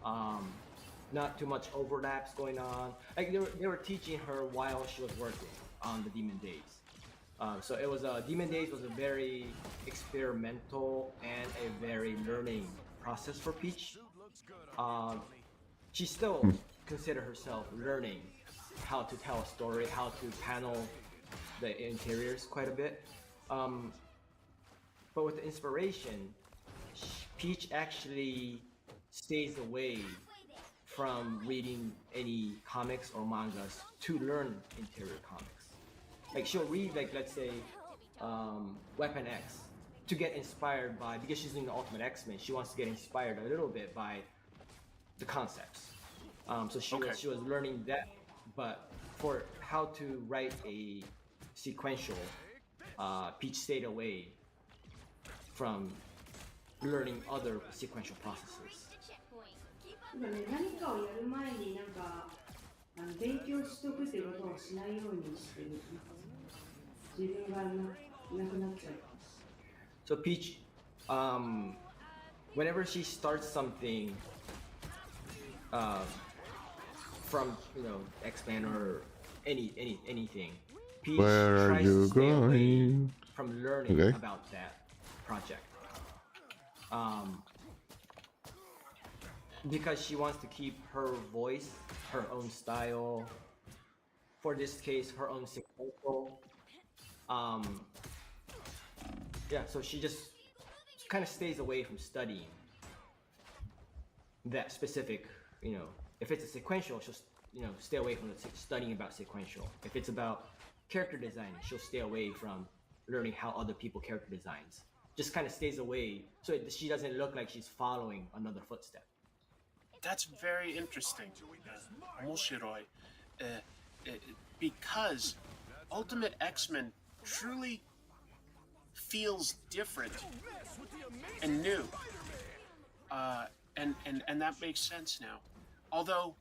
Not too much overlaps going on. Like they were teaching her while she was working on the Demon Days. So it was Demon Days was a very experimental and a very learning process for Peach. She still consider herself learning how to tell a story, how to panel the interiors quite a bit. But with the inspiration, Peach actually stays away from reading any comics or mangas to learn interior comics. Like she'll read, like let's say, Weapon X to get inspired by, because she's in the Ultimate X-Men, she wants to get inspired a little bit by the concepts. So she was learning that, but for how to write a sequential, Peach stayed away from learning other sequential processes. なんかね、何かをやる前になんか勉強しとくっていうことをしないようにしてる。自分がなくなっちゃう。So Peach, whenever she starts something, from X-Men or anything, Peach Where are tries you to stay away going? from learning Okay. about that project. Because she wants to keep her voice, her own style. For this case, her own sequential. Yeah, so she just kind of stays away from studying that specific, if it's a sequential, she'll, stay away from studying about sequential. If it's about character design, she'll stay away from learning how other people character designs. Just kind of stays away so she doesn't look like she's following another footstep. That's very interesting. 面白い. Because Ultimate X-Men truly feels different and new. And that makes sense now. Although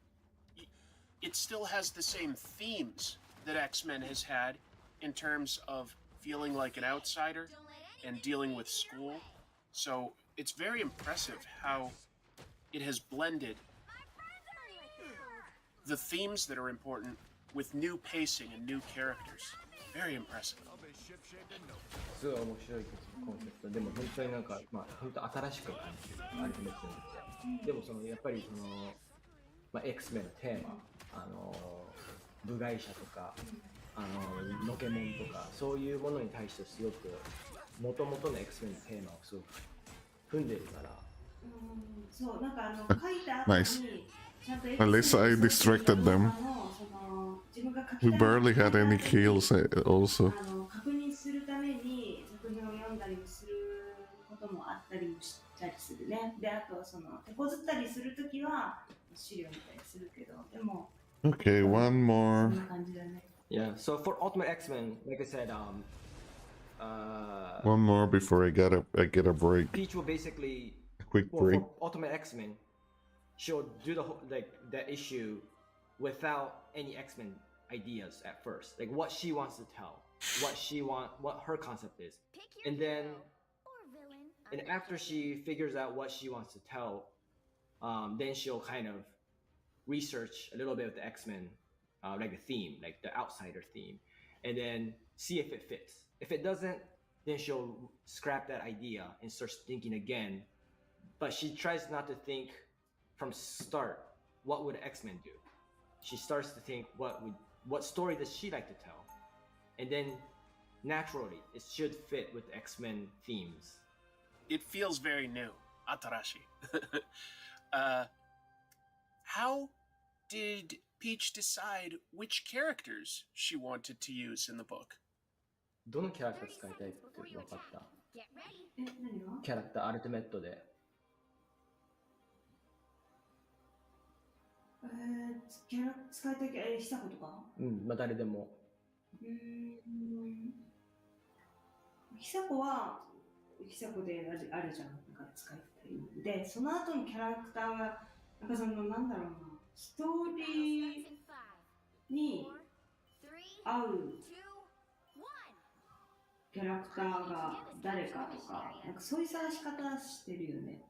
it still has the same themes that X-Men has had in terms of feeling like an outsider and dealing with school. So it's very impressive how it has blended the themes that are important with new pacing and new characters. Very impressive. すごい面白いコンセプトでも本当になんか本当新しく感じるアルティメットにでもやっぱりX-Men のテーマ部外者とかのけもんとかそういうものに対してすごく元々の X-Men のテーマをすごく踏んでるから。そうなんか書いた後に At least I distracted them. We barely had any kills also. 確認するために作品を読んだりすることもあったりもしたりするね。で、あと手こずったりするときは資料見たりするけど、でも Okay, one more. そんな感じだね。Yeah, so for Ultimate X-Men, like I said, One more before I get a break. Peach will basically, A quick break. For Ultimate X-Men, she'll do the whole, that issue without any X-Men ideas at first, like what she wants to tell, what her concept is, and then after she figures out what she wants to tell, then she'll kind of research a little bit of the X-Men, like the theme, like the outsider theme, and then see if it fits. If it doesn't, then she'll scrap that idea and start thinking again. But she tries not to think from start, what would X-Men do? She starts to think what story does she like to tell? And then naturally, it should fit with the X-Men themes. It feels very new. Atarashi. How did Peach decide which characters she wanted to use in the book? どのキャラクター使いたいって分かった？何が？キャラクターアルティメットで。キャラ使いたい久子とか？誰でも。久子は久子であるじゃん、なんか使いたい。で、その後のキャラクターはなんかなんだろうな、ストーリーに合うキャラクターが誰かとか、なんかそういう探し方してるよね。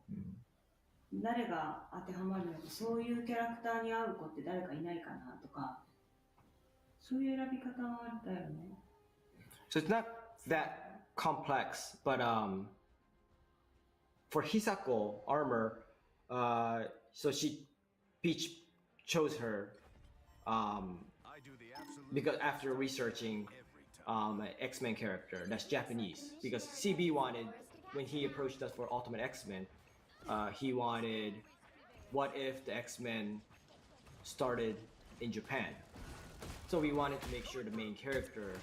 誰が当てはまるのか、そういうキャラクターに合う子って誰かいないかなとか、そういう選び方はあったよね。So it's not that complex, but for Hisako armor, so Peach chose her because after researching an X-Men character that's Japanese, because CB wanted, when he approached us for Ultimate X-Men, he wanted, what if the X-Men started in Japan? So we wanted to make sure the main character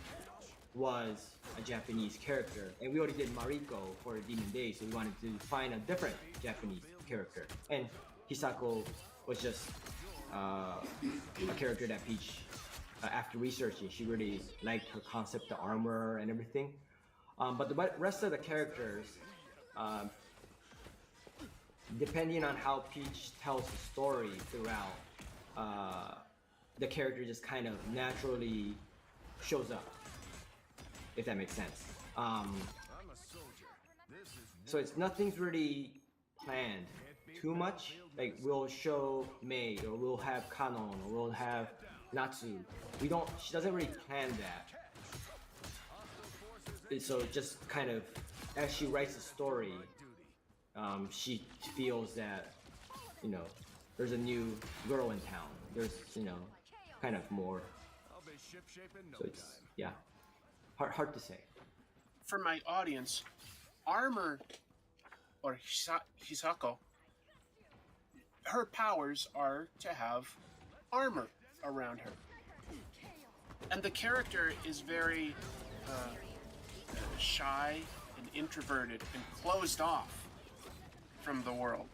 was a Japanese character, and we already did Mariko for Demon Days, so we wanted to find a different Japanese character. And Hisako was just a character that Peach, after researching, she really liked her concept, the armor and everything. But the rest of the characters, depending on how Peach tells the story throughout, the character just kind of naturally shows up, if that makes sense. So nothing's really planned too much. Like we'll show Mei, or we'll have Kanon, or we'll have Natsu. She doesn't really plan that. So just kind of, as she writes the story, she feels that, there's a new girl in town. There's, kind of more. So it's, yeah, hard to say. For my audience, armor, or Hisako, her powers are to have armor around her. And the character is very shy and introverted and closed off from the world.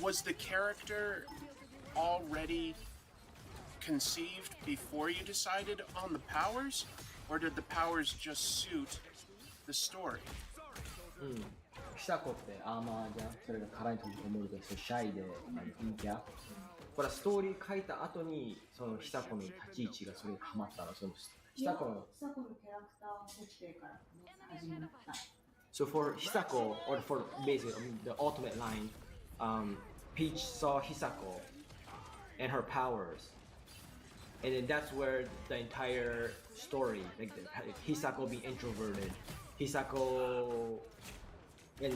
Was the character already conceived before you decided on the powers, or did the powers just suit the story? 久子ってアーマーじゃん。それが殻に閉じこもるで、シャイで陰キャ。これはストーリー書いた後にその久子の立ち位置がそれにハマったら、その久子のキャラクター設定から始まった。So for Hisako, or for basically the ultimate line, Peach saw Hisako and her powers, and then that's where the entire story, like Hisako being introverted, Hisako, and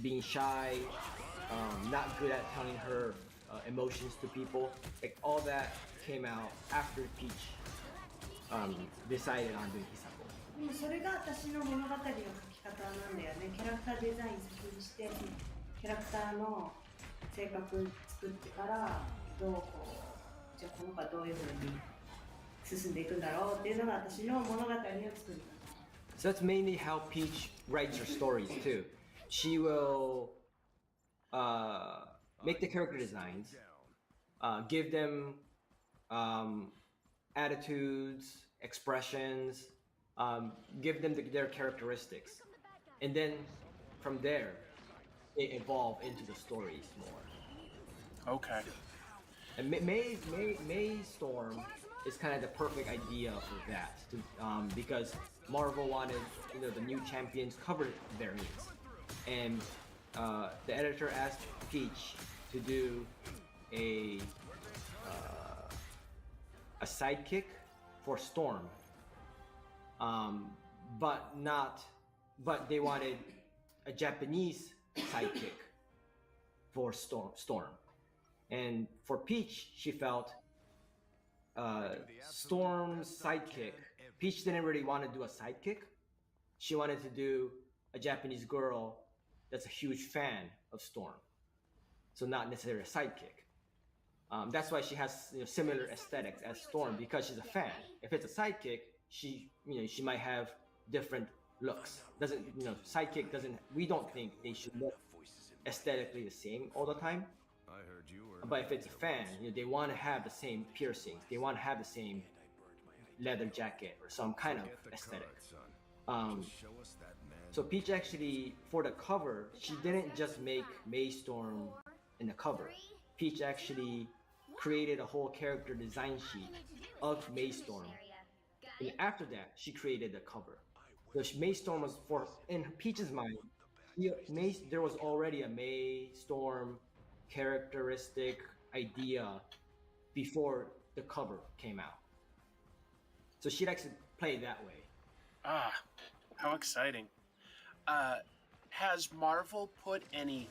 being shy, not good at telling her emotions to people, like all that came out after Peach decided on doing Hisako. それが私の物語の書き方なんだよね。キャラクターデザイン先にして、キャラクターの性格作ってからじゃあこの子はどういう風に進んでいくんだろうっていうのが私の物語の作り方。So that's mainly how Peach writes her stories too. She will make the character designs, give them attitudes, expressions, give them their characteristics, and then from there it evolve into the stories more. Okay. And May Storm is kind of the perfect idea for that, because Marvel wanted the new champions cover variants, and the editor asked Peach to do a sidekick for Storm, but they wanted a Japanese sidekick for Storm. And for Peach, she felt Storm's sidekick. Peach didn't really want to do a sidekick. She wanted to do a Japanese girl that's a huge fan of Storm. So not necessarily a sidekick. That's why she has similar aesthetics as Storm, because she's a fan. If it's a sidekick, she might have different looks. Sidekick doesn't. We don't think they should look aesthetically the same all the time. But if it's a fan, they want to have the same piercings. They want to have the same leather jacket or some kind of aesthetic. So Peach actually, for the cover, she didn't just make May Storm in the cover. Peach actually created a whole character design sheet of May Storm. And after that, she created the cover. So May Storm was, in Peach's mind, there was already a May Storm characteristic idea before the cover came out. So she likes to play that way. Ah, how exciting. Has Marvel put any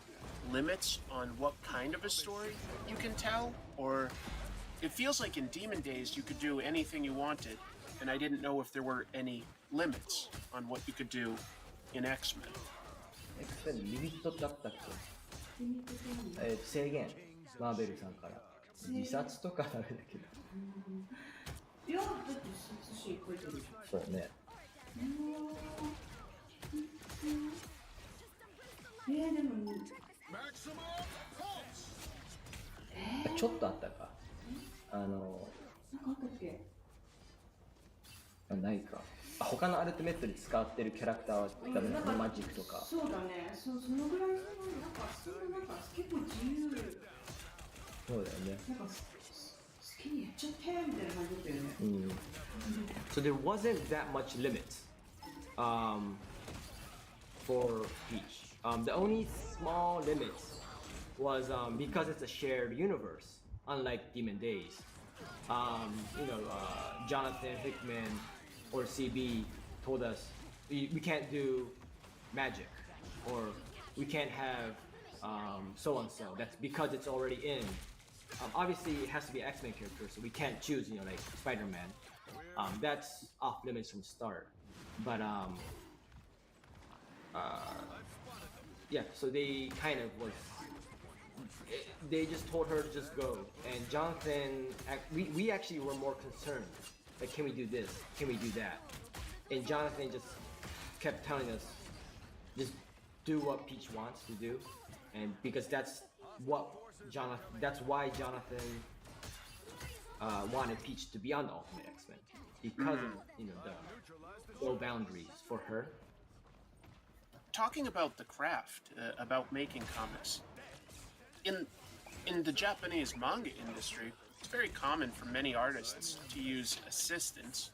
limits on what kind of a story you can tell? Or it feels like in Demon Days you could do anything you wanted, and I didn't know if there were any limits on what you could do in X-Men. X-Men リミットってあったっけ？制限、マーベルさんから。自殺とかダメだけど。いや、だって寿司書いてるじゃん。そうね。ちょっとあったか。なんかあったっけ？ないか。他のアルティメットで使ってるキャラクターは多分マジックとか。そうだね。そのぐらいなんか結構自由。そうだよね。なんか好きにやっちゃってみたいな感じだったよね。So there wasn't that much limits for Peach. The only small limits was because it's a shared universe, unlike Demon Days. Jonathan Hickman or CB told us we can't do magic or we can't have so and so. That's because it's already in. Obviously, it has to be X-Men character, so we can't choose, like Spider-Man. That's off limits from start. But yeah, so they kind of was. They just told her to just go, and Jonathan. We actually were more concerned. Like, can we do this? Can we do that? And Jonathan just kept telling us, just do what Peach wants to do, and because that's why Jonathan wanted Peach to be on the Ultimate X-Men, because of the low boundaries for her. Talking about the craft, about making comics, in the Japanese manga industry, it's very common for many artists to use assistants.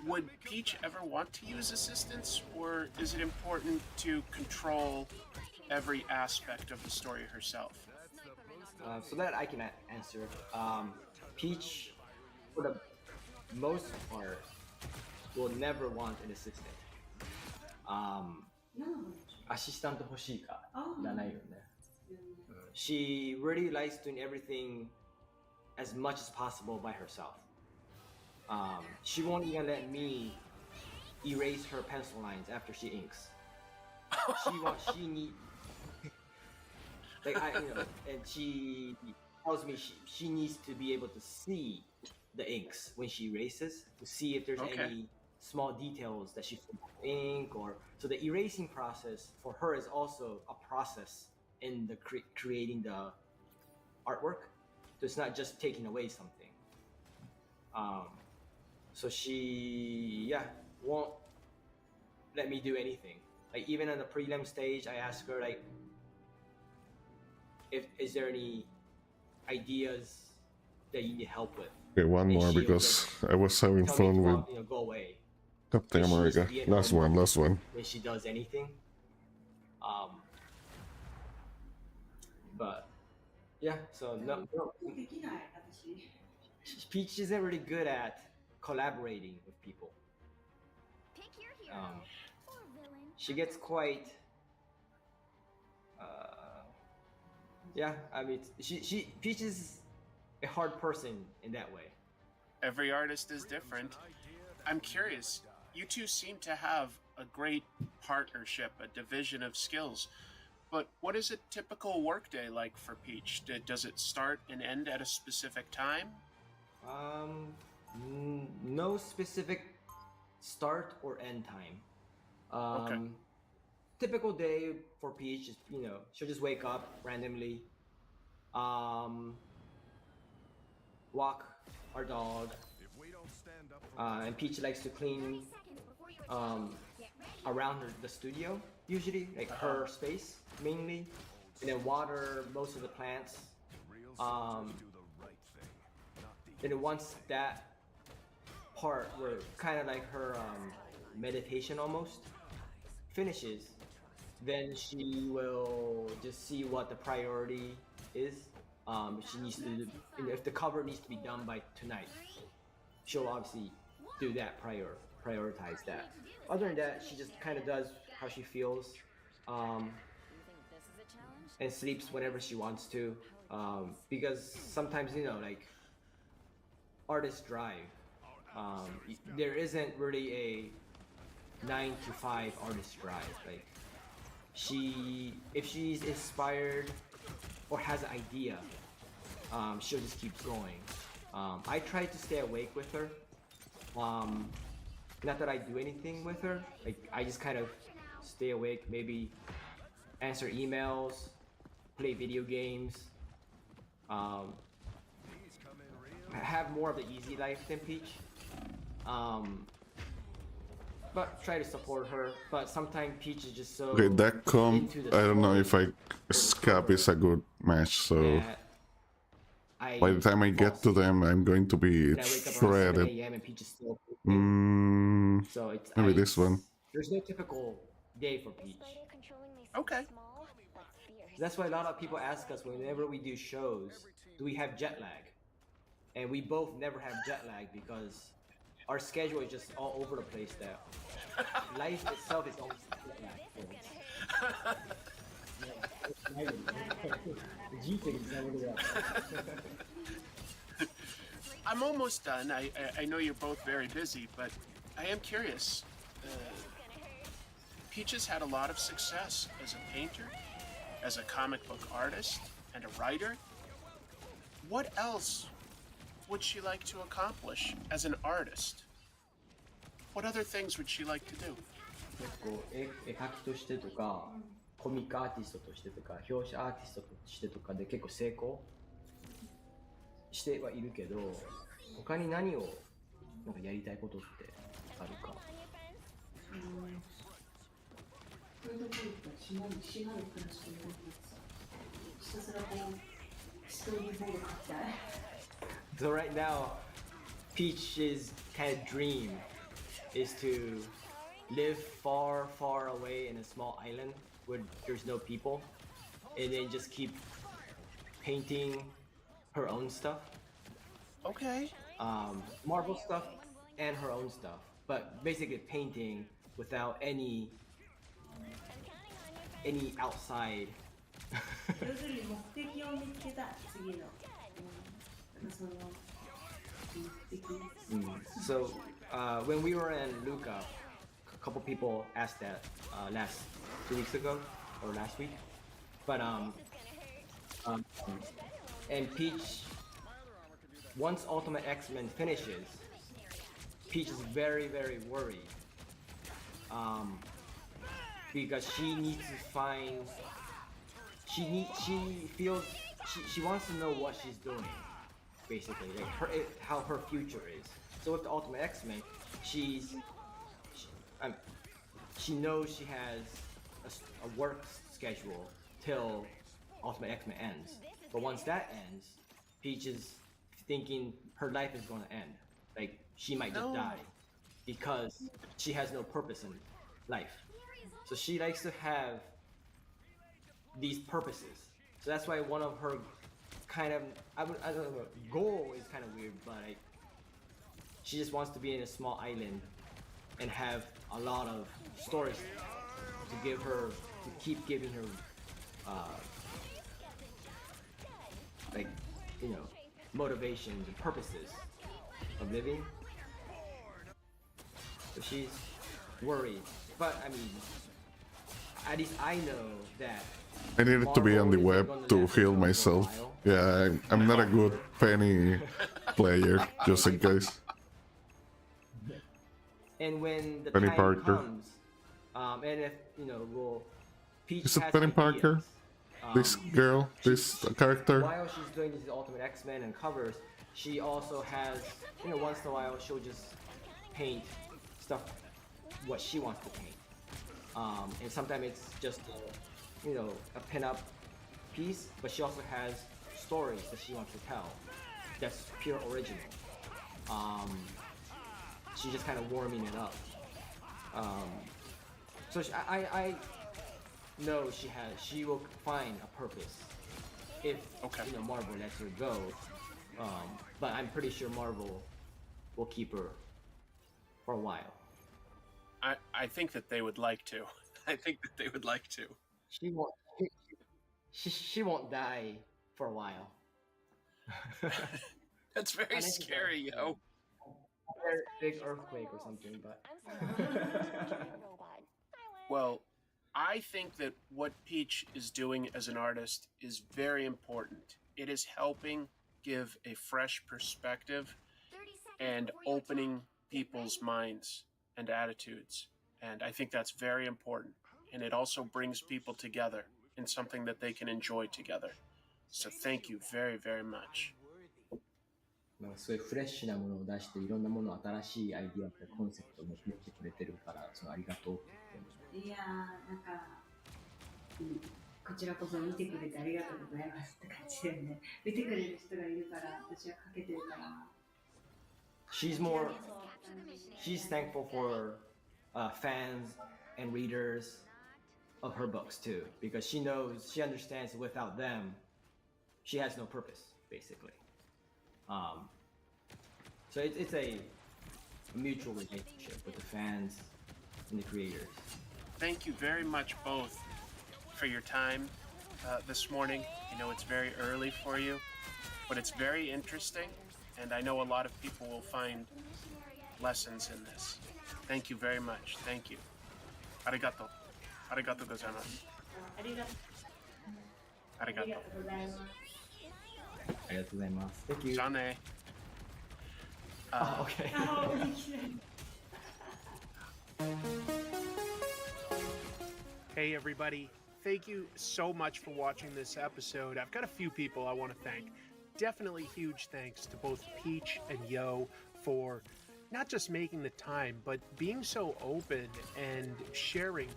Would Peach ever want to use assistants, or is it important to control every aspect of the story herself? So that I can answer. Peach, for the most part, will never want an assistant. アシスタント欲しいかじゃないよね。She really likes doing everything as much as possible by herself. She won't even let me erase her pencil lines after she inks. She needs, like and she tells me she needs to be able to see the inks when she erases to see if there's any small details that she forgot to ink, or so the erasing process for her is also a process in the creating the artwork. So it's not just taking away something. So she won't let me do anything. Like, even on the prelim stage, I ask her, like, is there any ideas that you need help with? Okay, one more because I was having fun with go away. Captain America. Last one. When she does anything. But yeah, so no. Peach isn't really good at collaborating with people. She gets quite. I mean, Peach is a hard person in that way. Every artist is different. I'm curious. You two seem to have a great partnership, a division of skills. But what is a typical workday like for Peach? Does it start and end at a specific time? No specific start or end time. Typical day for Peach is, she'll just wake up randomly, walk our dog, and Peach likes to clean around the studio, usually, like her space mainly, and then water most of the plants. And then once that part, where kind of like her meditation almost finishes, then she will just see what the priority is. She needs to, if the cover needs to be done by tonight, she'll obviously do that, prioritize that. Other than that, she just kind of does how she feels, and sleeps whenever she wants to, because sometimes, like, artists drive. There isn't really a 9 to 5 artist drive. Like, if she's inspired or has an idea, she'll just keep going. I try to stay awake with her. Not that I do anything with her. Like, I just kind of stay awake, maybe answer emails, play video games, um, have more of the easy life than Peach. But try to support her. But sometimes Peach is just so Okay, that comp, into the I don't know if story Scap is a good match, so that by the time I fall get to asleep. them, I'm going to be And I wake up around 7 shredded. a.m. and Peach is still sleeping. So Maybe this one. there's no typical day for Peach. Okay. That's why a lot of people ask us whenever we do shows, do we have jet lag? And we both never have jet lag because our schedule is just all over the place. That life itself is almost jet lag. I'm almost done. I know you're both very busy, but I am curious. Peach has had a lot of success as a painter, as a comic book artist, and a writer. What else would she like to accomplish as an artist? What other things would she like to do? 結構絵描きとしてとか、コミックアーティストとしてとか、表紙アーティストとしてとかで結構成功してはいるけど、他に何をなんかやりたいことってあるか？フードコート島に暮らしてるんですひたすらこうストーリーボード書きたい。So right now, Peach's kind of dream is to live far, far away in a small island where there's no people, and then just keep painting her own stuff. Okay. Marvel stuff and her own stuff, but basically painting without any outside. 要するに目的を見つけた次の、その目的。So when we were in Luca, a couple people asked that last 2 weeks ago or last week, but and Peach, once Ultimate X-Men finishes, Peach is very, very worried because she needs to find. She feels she wants to know what she's doing, basically, like how her future is. So with the Ultimate X-Men, she knows she has a work schedule till Ultimate X-Men ends. But once that ends, Peach is thinking her life is going to end. Like she might just die because she has no purpose in life. So she likes to have these purposes. So that's why one of her kind of I don't know, goal is kind of weird, but like she just wants to be in a small island and have a lot of stories to give her, to keep giving her like, you know, motivations and purposes of living. So she's worried, but I mean, at least I know that I needed to be on the web to heal myself. Yeah, I'm not a good Penny player, just in case. And when the Penny time Parker. comes, and if you know, well, Peach Is it has Penny ideas. Parker? This girl, this character? While she's doing these Ultimate X-Men and covers, she also has, you know, once in a while she'll just paint stuff what she wants to paint. And sometimes it's just you know, a pin-up piece, but she also has stories that she wants to tell. That's pure original. She's just kind of warming it up. So I know she will find a purpose if you know Marvel lets her go. But I'm pretty sure Marvel will keep her for a while. I think that they would like to. I think that they would like to. She won't die for a while. That's very scary, yo. Big earthquake or something, but. Well, I think that what Peach is doing as an artist is very important. It is helping give a fresh perspective and opening people's minds and attitudes. And I think that's very important. And it also brings people together in something that they can enjoy together. So thank you very, very much. なんかすごいフレッシュなものを出していろんなものを新しいアイディアとコンセプトを持ってきてくれてるからありがとうって言っていやー、なんか、こちらこそ見てくれてありがとうございますって感じだよね。見てくれる人がいるから私はかけてるから。She's thankful for fans and readers of her books too, because she understands without them, she has no purpose, basically. So it's a mutual relationship with the fans and the creators. Thank you very much both for your time this morning. I know it's very early for you, but it's very interesting, and I know a lot of people will find lessons in this. Thank you very much. Thank you. Arigato. Arigato gozaimasu. Arigato. Thank you. Jane. Okay. Hey everybody, thank you so much for watching this episode. I've got a few people I want to thank. Definitely huge thanks to both Peach and Yo for not just making the time, but being so open and sharing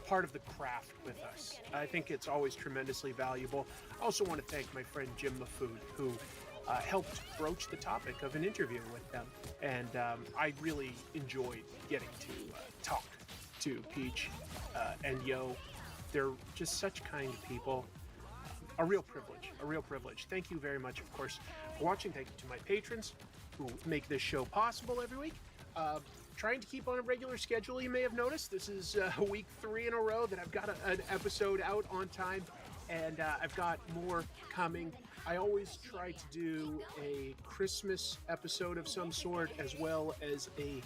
part of the craft with us. I think it's always tremendously valuable. I also want to thank my friend Jim Mafood, who helped broach the topic of an interview with them. And I really enjoyed getting to talk to Peach and Yo. They're just such kind people. A real privilege, a real privilege. Thank you very much, of course, for watching. Thank you to my patrons who make this show possible every week. Trying to keep on a regular schedule, you may have noticed. This is week 3 in a row that I've got an episode out on time, and I've got more coming. I always try to do a Christmas episode of some sort, as well as a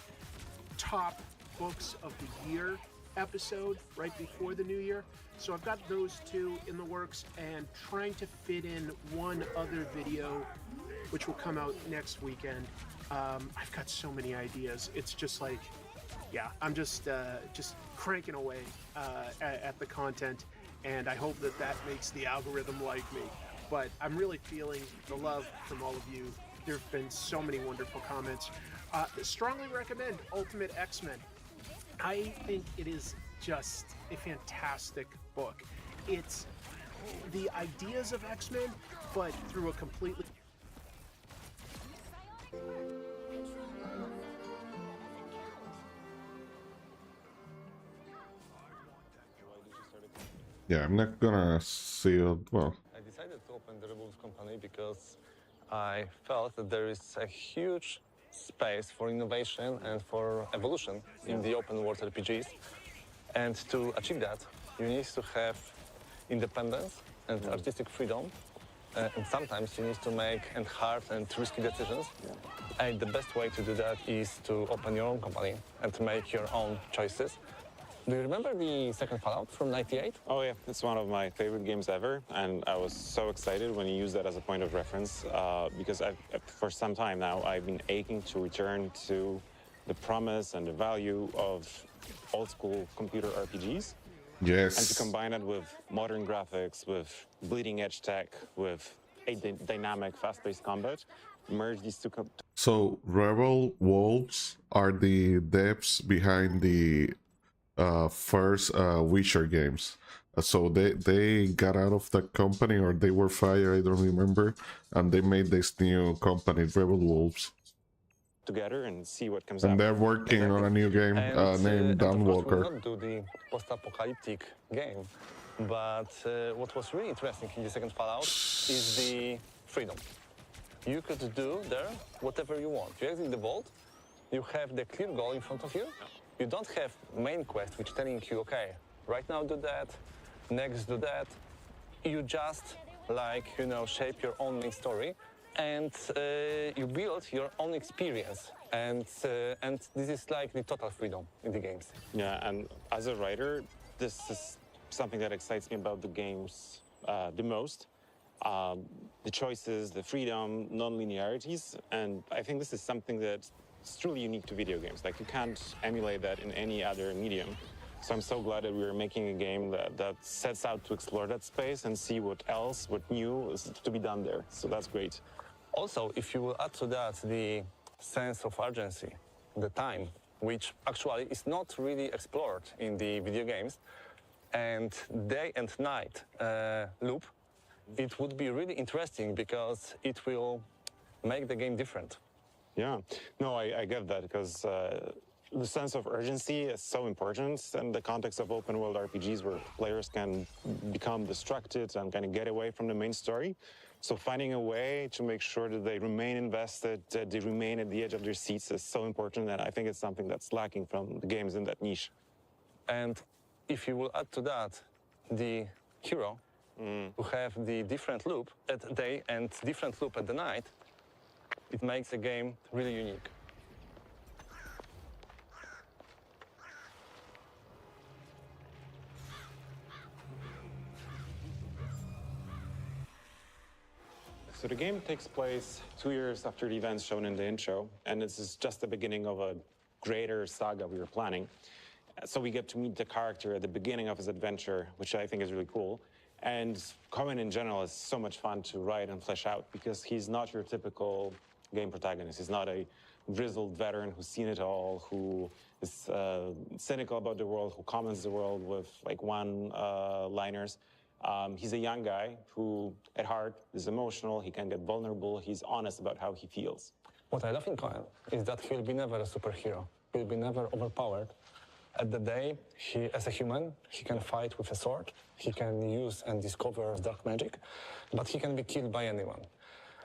top books of the year episode right before the new year. So I've got those 2 in the works, and trying to fit in one other video which will come out next weekend. I've got so many ideas. It's just like, yeah, I'm just cranking away at the content, and I hope that makes the algorithm like me. But I'm really feeling the love from all of you. There have been so many wonderful comments. Strongly recommend Ultimate X-Men. I think it is just a fantastic book. It's the ideas of X-Men, but through a completely... Yeah, I'm not gonna see it. Well, I decided to open the Revolve company because I felt that there is a huge space for innovation and for evolution in the open world RPGs. And to achieve that, you need to have independence and artistic freedom. And sometimes you need to make hard and risky decisions. And the best way to do that is to open your own company and make your own choices. Do you remember the second Fallout from '98? Oh yeah, it's one of my favorite games ever, and I was so excited when you used that as a point of reference because for some time now I've been aching to return to the promise and the value of old school computer RPGs. yes. And to combine it with modern graphics, with bleeding edge tech, with a dynamic, fast-paced combat, merge these two. So Rebel Wolves are the devs behind the first Witcher games. So they got out of that company, or they were fired, I don't remember, and they made this new company, Rebel Wolves. Together and see what comes And out. they're working on a new game named Dawn Walker. We will not do the post-apocalyptic game, but what was really interesting in the second Fallout is the freedom. You could do there whatever you want. You exit the vault, you have the clear goal in front of you. You don't have main quest which telling you, okay, right now do that, next do that. You just shape your own main story, and you build your own experience. And this is like the total freedom in the games. Yeah, and as a writer, this is something that excites me about the games the most. The choices, the freedom, non-linearities, and I think this is something that's truly unique to video games. Like, you can't emulate that in any other medium. So I'm so glad that we're making a game that sets out to explore that space and see what new is to be done there. So that's great. Also, if you will add to that the sense of urgency, the time, which actually is not really explored in the video games, and day and night loop, it would be really interesting because it will make the game different. Yeah, no, I get that because the sense of urgency is so important in the context of open world RPGs where players can become distracted and kind of get away from the main story. So finding a way to make sure that they remain invested, that they remain at the edge of their seats is so important, and I think it's something that's lacking from the games in that niche. And if you will add to that the hero, who have the different loop at the day and different loop at the night, it makes the game really unique. So the game takes place 2 years after the events shown in the intro, and this is just the beginning of a greater saga we were planning. So we get to meet the character at the beginning of his adventure, which I think is really cool. And Cohen in general is so much fun to write and flesh out because he's not your typical game protagonist. He's not a grizzled veteran who's seen it all, who is cynical about the world, who comments the world with like one-liners. He's a young guy who, at heart, is emotional. He can get vulnerable. He's honest about how he feels. What I love in Cohen is that he'll be never a superhero. He'll be never overpowered. At the day, as a human, he can fight with a sword. He can use and discover dark magic, but he can be killed by anyone.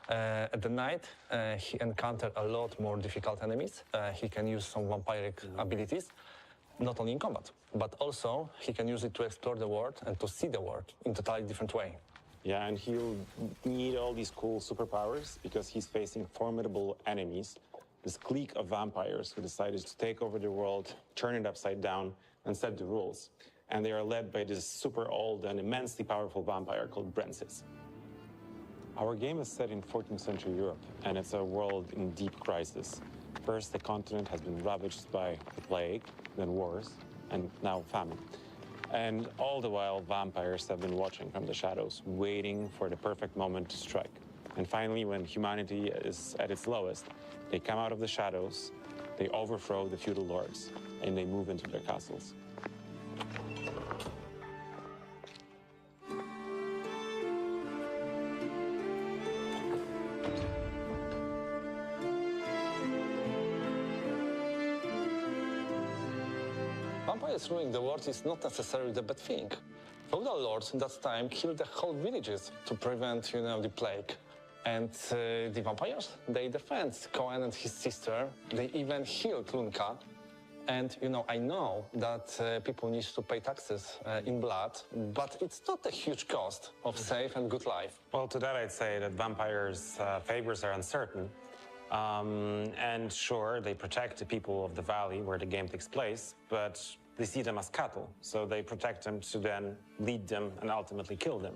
At the night, he encounters a lot more difficult enemies. He can use some vampiric abilities, not only in combat, but also he can use it to explore the world and to see the world in a totally different way. Yeah, and he'll need all these cool superpowers because he's facing formidable enemies. This clique of vampires who decided to take over the world, turn it upside down, and set the rules. And they are led by this super old and immensely powerful vampire called Brensis. Our game is set in 14th century Europe, and it's a world in deep crisis. First, the continent has been ravaged by the plague, then wars, and now famine. And all the while, vampires have been watching from the shadows, waiting for the perfect moment to strike. And finally, when humanity is at its lowest, they come out of the shadows, they overthrow the feudal lords, and they move into their castles. Vampires ruling the world is not necessarily the bad thing. Feudal lords in that time killed the whole villages to prevent, the plague. And the vampires, they defend Cohen and his sister. They even healed Lunka. And, I know that people need to pay taxes in blood, but it's not a huge cost of safe and good life. Well, to that I'd say that vampires' favors are uncertain. And sure, they protect the people of the valley where the game takes place, but they see them as cattle, so they protect them to then lead them and ultimately kill them.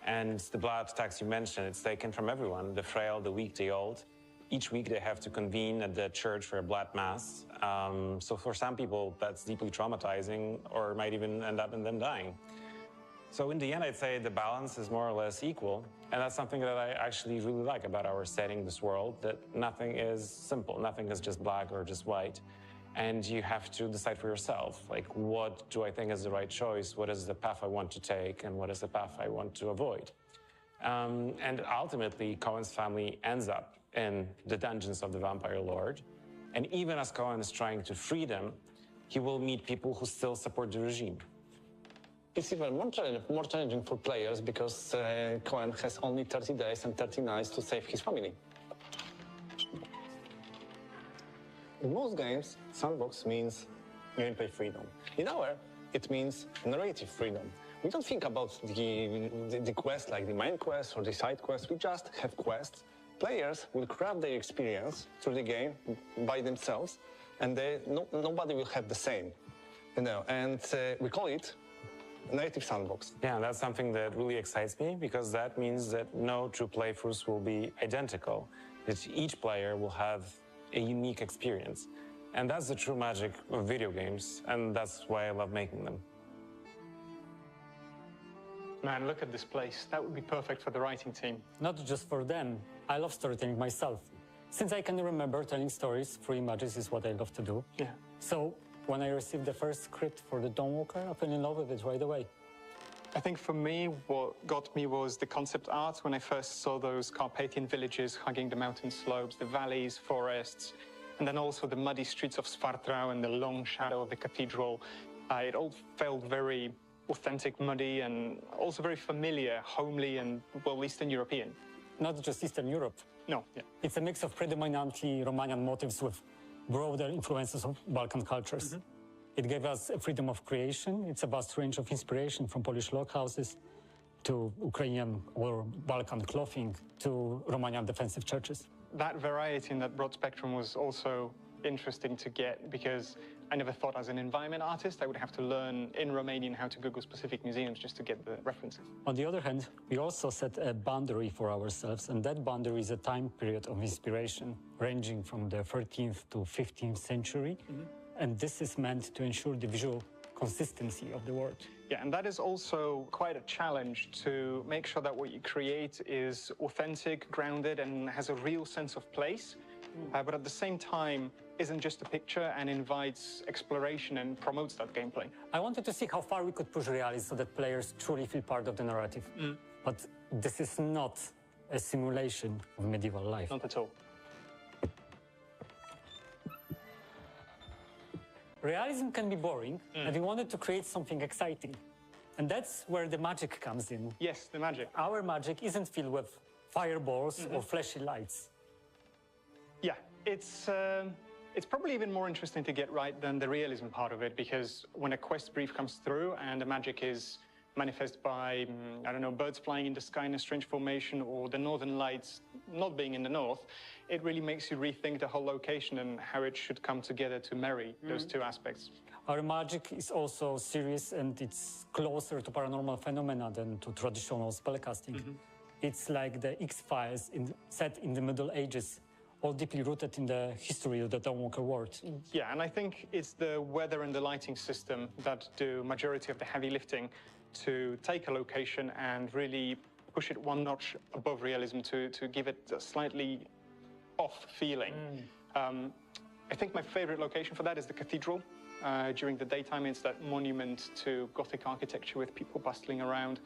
And the blood tax you mentioned, it's taken from everyone, the frail, the weak, the old. Each week they have to convene at the church for a blood mass. So for some people, that's deeply traumatizing or might even end up in them dying. So in the end, I'd say the balance is more or less equal. And that's something that I actually really like about our setting, this world, that nothing is simple. Nothing is just black or just white. And you have to decide for yourself, like, what do I think is the right choice? What is the path I want to take? And what is the path I want to avoid? And ultimately, Cohen's family ends up in the dungeons of the Vampire Lord. And even as Cohen is trying to free them, he will meet people who still support the regime. It's even more challenging for players because Cohen has only 30 days and 30 nights to save his family. In most games, sandbox means gameplay freedom. In our, it means narrative freedom. We don't think about the quest like the main quest or the side quest. We just have quests. Players will craft their experience through the game by themselves, and nobody will have the same. And we call it native sandbox. Yeah, that's something that really excites me because that means that no two playthroughs will be identical. That each player will have a unique experience. And that's the true magic of video games, and that's why I love making them. Man, look at this place. That would be perfect for the writing team. Not just for them. I love storytelling myself. Since I can remember, telling stories through images is what I love to do. Yeah. So when I received the first script for the Dawnwalker, I fell in love with it right away. I think for me, what got me was the concept art when I first saw those Carpathian villages hugging the mountain slopes, the valleys, forests, and then also the muddy streets of Svartrau and the long shadow of the cathedral. It all felt very authentic, muddy, and also very familiar, homely, and, well, Eastern European. Not just Eastern Europe. No, yeah. It's a mix of predominantly Romanian motifs with broader influences of Balkan cultures. It gave us a freedom of creation. It's a vast range of inspiration from Polish log houses to Ukrainian or Balkan clothing to Romanian defensive churches. That variety and that broad spectrum was also interesting to get because I never thought as an environment artist I would have to learn in Romanian how to Google specific museums just to get the references. On the other hand, we also set a boundary for ourselves, and that boundary is a time period of inspiration ranging from the 13th to 15th century. And this is meant to ensure the visual consistency of the world. Yeah, and that is also quite a challenge to make sure that what you create is authentic, grounded, and has a real sense of place, but at the same time isn't just a picture and invites exploration and promotes that gameplay. I wanted to see how far we could push realism so that players truly feel part of the narrative. But this is not a simulation of medieval life. Not at all. Realism can be boring, and we wanted to create something exciting. And that's where the magic comes in. Yes, the magic. Our magic isn't filled with fireballs or flashy lights. Yeah, it's probably even more interesting to get right than the realism part of it, because when a quest brief comes through and the magic is manifested by, I don't know, birds flying in the sky in a strange formation or the northern lights not being in the north, it really makes you rethink the whole location and how it should come together to marry those two aspects. Our magic is also serious, and it's closer to paranormal phenomena than to traditional spellcasting. It's like the X-Files set in the Middle Ages, all deeply rooted in the history of the Dawnwalker world. Yeah, and I think it's the weather and the lighting system that do majority of the heavy lifting to take a location and really push it one notch above realism to give it a slightly off feeling. I think my favorite location for that is the cathedral. During the daytime, it's that monument to Gothic architecture with people bustling around.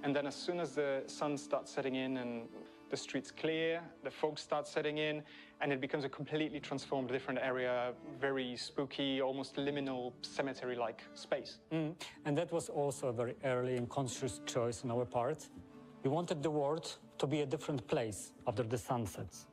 And then as soon as the sun starts setting in and the streets clear, the fog starts setting in, and it becomes a completely transformed, different area, very spooky, almost liminal, cemetery-like space. And that was also a very early and conscious choice on our part. We wanted the world to be a different place after the sun sets.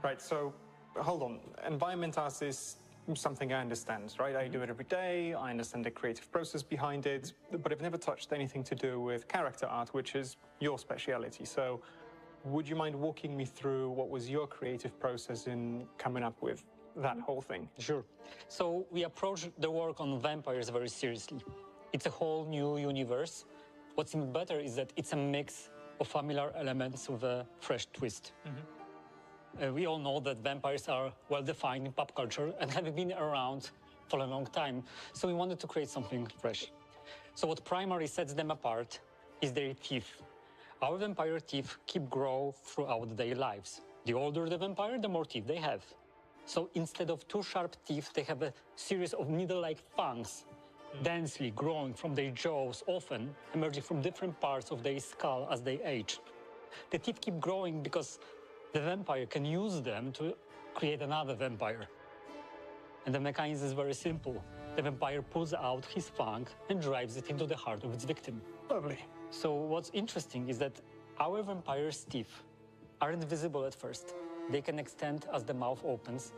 Right, so hold on. Environment art is something I understand, right? I do it every day, I understand the creative process behind it, but I've never touched anything to do with character art, which is your speciality. So would you mind walking me through what was your creative process in coming up with that whole thing? Sure. So we approached the work on vampires very seriously. It's a whole new universe. What's even better is that it's a mix of familiar elements with a fresh twist. We all know that vampires are well-defined in pop culture and have been around for a long time, so we wanted to create something fresh. So what primarily sets them apart is their teeth. Our vampire teeth keep growing throughout their lives. The older the vampire, the more teeth they have. So instead of two sharp teeth, they have a series of needle-like fangs, densely growing from their jaws, often emerging from different parts of their skull as they age. The teeth keep growing because the vampire can use them to create another vampire. And the mechanism is very simple. The vampire pulls out his fang and drives it into the heart of its victim. Lovely. So what's interesting is that our vampire's teeth aren't visible at first. They can extend as the mouth opens,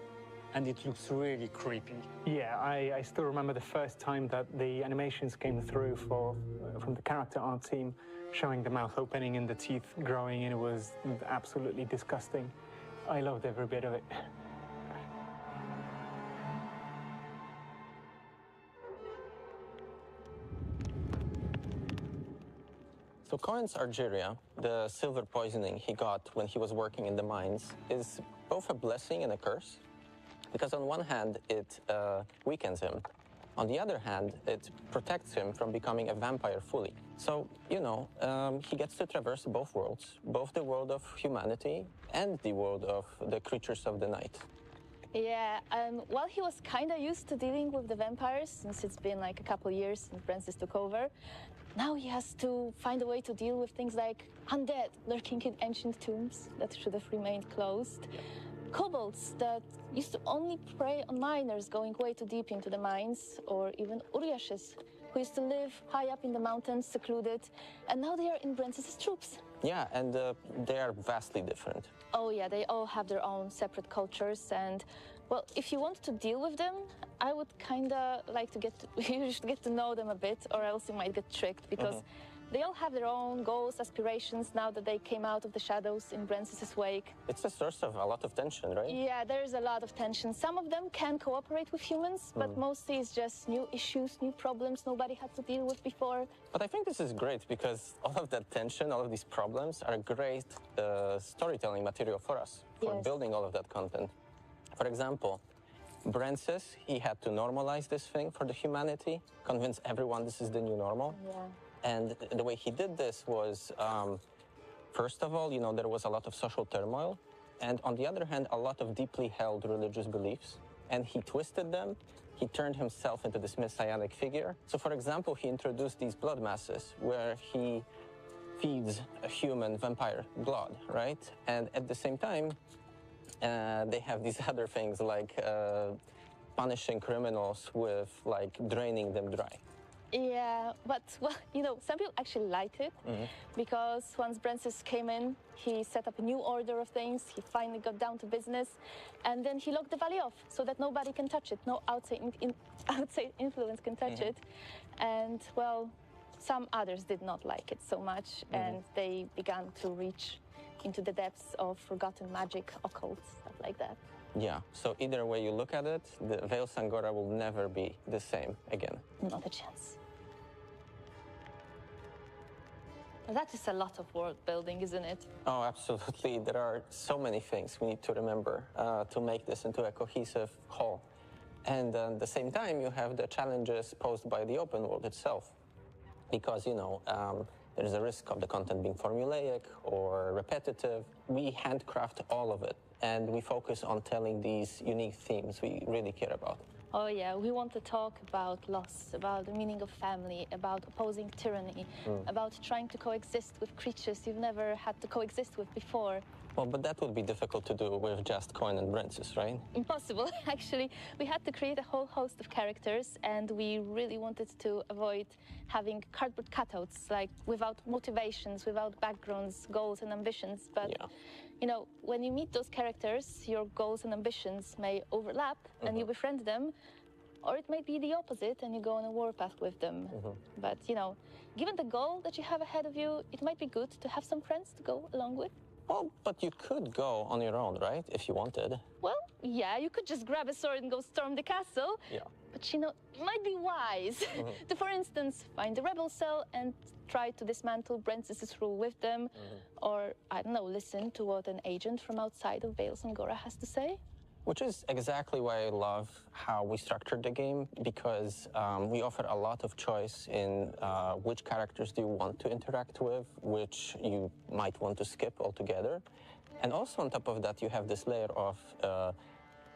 and it looks really creepy. Yeah, I still remember the first time that the animations came through from the character art team, showing the mouth opening and the teeth growing, and it was absolutely disgusting. I loved every bit of it. So Cohen's Argyria, the silver poisoning he got when he was working in the mines, is both a blessing and a curse. Because on one hand, it weakens him. On the other hand, it protects him from becoming a vampire fully. So, you know, he gets to traverse both worlds, both the world of humanity and the world of the creatures of the night. Yeah, well, he was kind of used to dealing with the vampires since it's been like a couple years since Francis took over. Now he has to find a way to deal with things like undead lurking in ancient tombs that should have remained closed, kobolds that used to only prey on miners going way too deep into the mines, or even Uriashes, who used to live high up in the mountains, secluded, and now they are in Francis's troops. Yeah, and they are vastly different. Oh yeah, they all have their own separate cultures, and well, if you want to deal with them, I would kinda like to you should get to know them a bit, or else you might get tricked, because they all have their own goals, aspirations, now that they came out of the shadows in Francis's wake. It's a source of a lot of tension, right? Yeah, there's a lot of tension. Some of them can cooperate with humans, but mostly it's just new issues, new problems nobody had to deal with before. But I think this is great because all of that tension, all of these problems are great storytelling material for us, for building all of that content. For example, Francis, he had to normalize this thing for the humanity, convince everyone this is the new normal. Yeah. And the way he did this was, first of all, you know, there was a lot of social turmoil. And on the other hand, a lot of deeply held religious beliefs. And he twisted them. He turned himself into this messianic figure. So, for example, he introduced these blood masses where he feeds a human vampire blood, right? And at the same time, they have these other things like punishing criminals with like draining them dry. Yeah, but, well, you know, some people actually liked it because once Francis came in, he set up a new order of things. He finally got down to business, and then he locked the valley off so that nobody can touch it. No outside influence can touch it. And, well, some others did not like it so much, and they began to reach into the depths of forgotten magic, occult, stuff like that. Yeah, so either way you look at it, the Veil Sangora will never be the same again. Not a chance. That is a lot of world building, isn't it? Oh, absolutely. There are so many things we need to remember to make this into a cohesive whole. And at the same time, you have the challenges posed by the open world itself. Because, you know, there's a risk of the content being formulaic or repetitive. We handcraft all of it, and we focus on telling these unique themes we really care about. Oh yeah, we want to talk about loss, about the meaning of family, about opposing tyranny, about trying to coexist with creatures you've never had to coexist with before. Well, but that would be difficult to do with just Cohen and Francis, right? Impossible, actually. We had to create a whole host of characters, and we really wanted to avoid having cardboard cutouts, like without motivations, without backgrounds, goals, and ambitions. But, you know, when you meet those characters, your goals and ambitions may overlap, and you befriend them, or it may be the opposite, and you go on a warpath with them. But, you know, given the goal that you have ahead of you, it might be good to have some friends to go along with. Well, but you could go on your own, right? If you wanted. Well, yeah, you could just grab a sword and go storm the castle. Yeah. But, you know, it might be wise to, for instance, find the rebel cell and try to dismantle Francis's rule with them. Or, I don't know, listen to what an agent from outside of Veil Sangora has to say. Which is exactly why I love how we structured the game, because we offer a lot of choice in which characters do you want to interact with, which you might want to skip altogether. And also on top of that, you have this layer of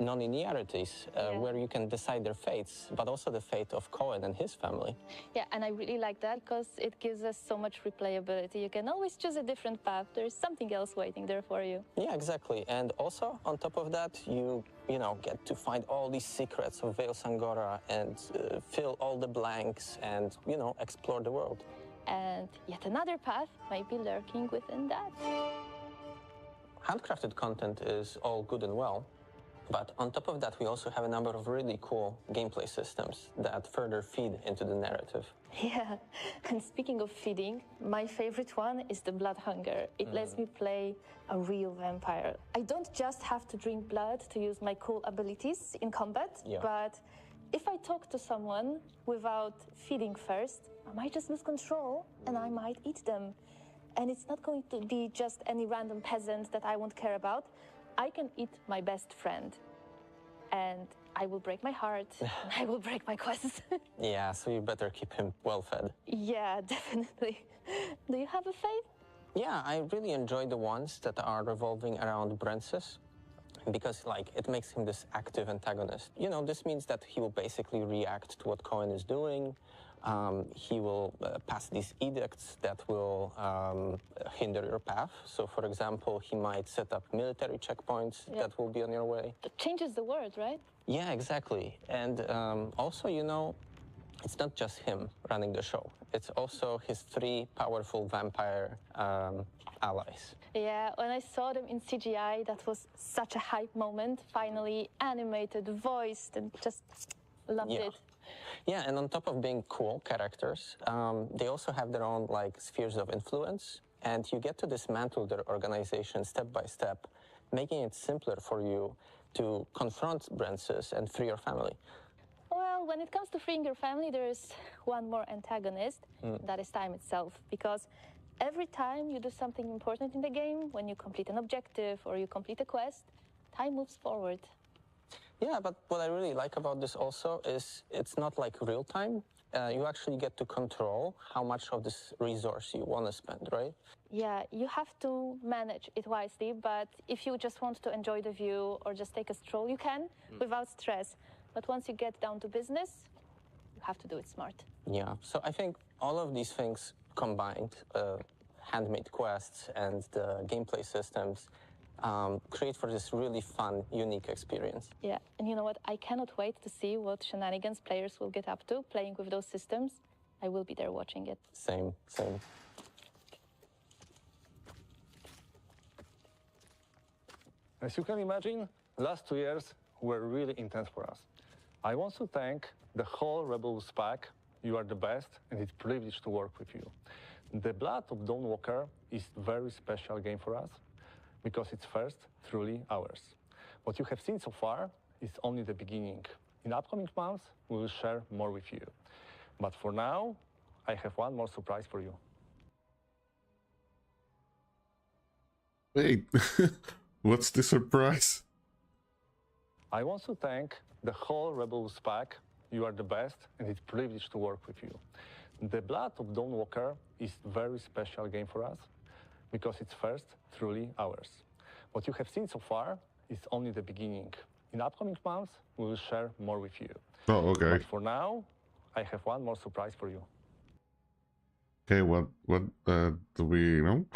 non-linearities where you can decide their fates, but also the fate of Cohen and his family. Yeah, and I really like that because it gives us so much replayability. You can always choose a different path. There's something else waiting there for you. Yeah, exactly. And also, on top of that, you know, get to find all these secrets of Veil Sangora and fill all the blanks and, you know, explore the world. And yet another path might be lurking within that. Handcrafted content is all good and well, but on top of that, we also have a number of really cool gameplay systems that further feed into the narrative. Yeah, and speaking of feeding, my favorite one is the blood hunger. It lets me play a real vampire. I don't just have to drink blood to use my cool abilities in combat, but if I talk to someone without feeding first, I might just lose control and I might eat them. And it's not going to be just any random peasant that I won't care about. I can eat my best friend. And I will break my heart, and I will break my quests. Yeah, so you better keep him well fed. Yeah, definitely. Do you have a fave? Yeah, I really enjoy the ones that are revolving around Brensis, because like it makes him this active antagonist. You know, this means that he will basically react to what Cohen is doing. He will pass these edicts that will hinder your path. So, for example, he might set up military checkpoints that will be on your way. It changes the world, right? Yeah, exactly. And also, you know, it's not just him running the show. It's also his 3 powerful vampire allies. Yeah, when I saw them in CGI, that was such a hype moment. Finally animated, voiced, and just loved it. Yeah, and on top of being cool characters, they also have their own like spheres of influence, and you get to dismantle their organization step by step, making it simpler for you to confront Brensis and free your family. Well, when it comes to freeing your family, there's one more antagonist. That is time itself, because every time you do something important in the game, when you complete an objective or you complete a quest, time moves forward. Yeah, but what I really like about this also is it's not like real time. You actually get to control how much of this resource you want to spend, right? Yeah, you have to manage it wisely, but if you just want to enjoy the view or just take a stroll, you can without stress. But once you get down to business, you have to do it smart. Yeah, so I think all of these things combined, handmade quests and the gameplay systems, create for this really fun, unique experience. Yeah, and you know what? I cannot wait to see what shenanigans players will get up to playing with those systems. I will be there watching it. Same. As you can imagine, last 2 years were really intense for us. I want to thank the whole Rebels pack. You are the best, and it's a privilege to work with you. The Blood of Dawnwalker is a very special game for us because it's first truly ours. What you have seen so far is only the beginning. In upcoming months, we will share more with you. But for now, I have one more surprise for you. Wait, what's the surprise? I want to thank the whole Rebels pack. You are the best, and it's a privilege to work with you. The Blood of Dawnwalker is a very special game for us because it's first truly ours. What you have seen so far is only the beginning. In upcoming months, we will share more with you. Oh, okay. But for now, I have one more surprise for you. Okay, what do we know?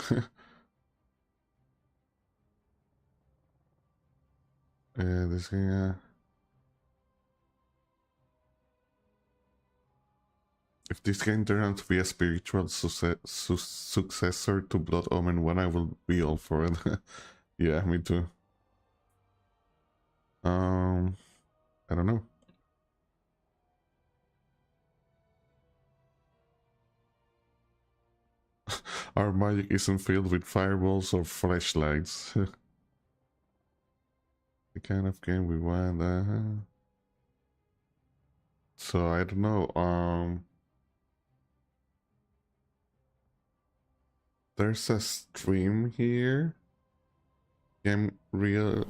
This thing, if this game turns out to be a spiritual successor to Blood Omen 1, I will be all for it. Yeah, me too. I don't know. Our magic isn't filled with fireballs or flashlights. The kind of game we want. So I don't know. There's a stream here. Game reveal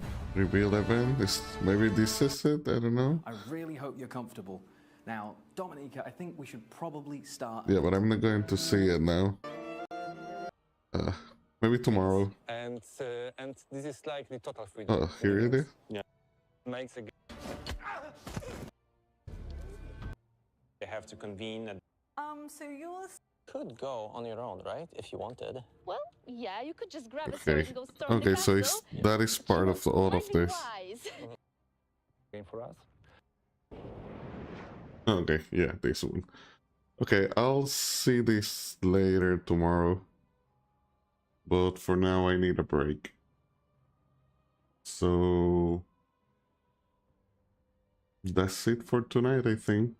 event. Maybe this is it. I don't know. I really hope you're comfortable. Now, Dominica, I think we should probably start. Yeah, but I'm not going to see it now. Maybe tomorrow. And this is like the total freedom. Oh, here it is. Yeah. Makes a They have to convene and So yours could go on your own, right? If you wanted. Well, yeah, you could just grab a sword Okay. and go storm Okay, the so castle. that is part of all of this. Wise. game for us. Okay, yeah, this one. Okay, I'll see this later tomorrow. But for now, I need a break. So that's it for tonight, I think.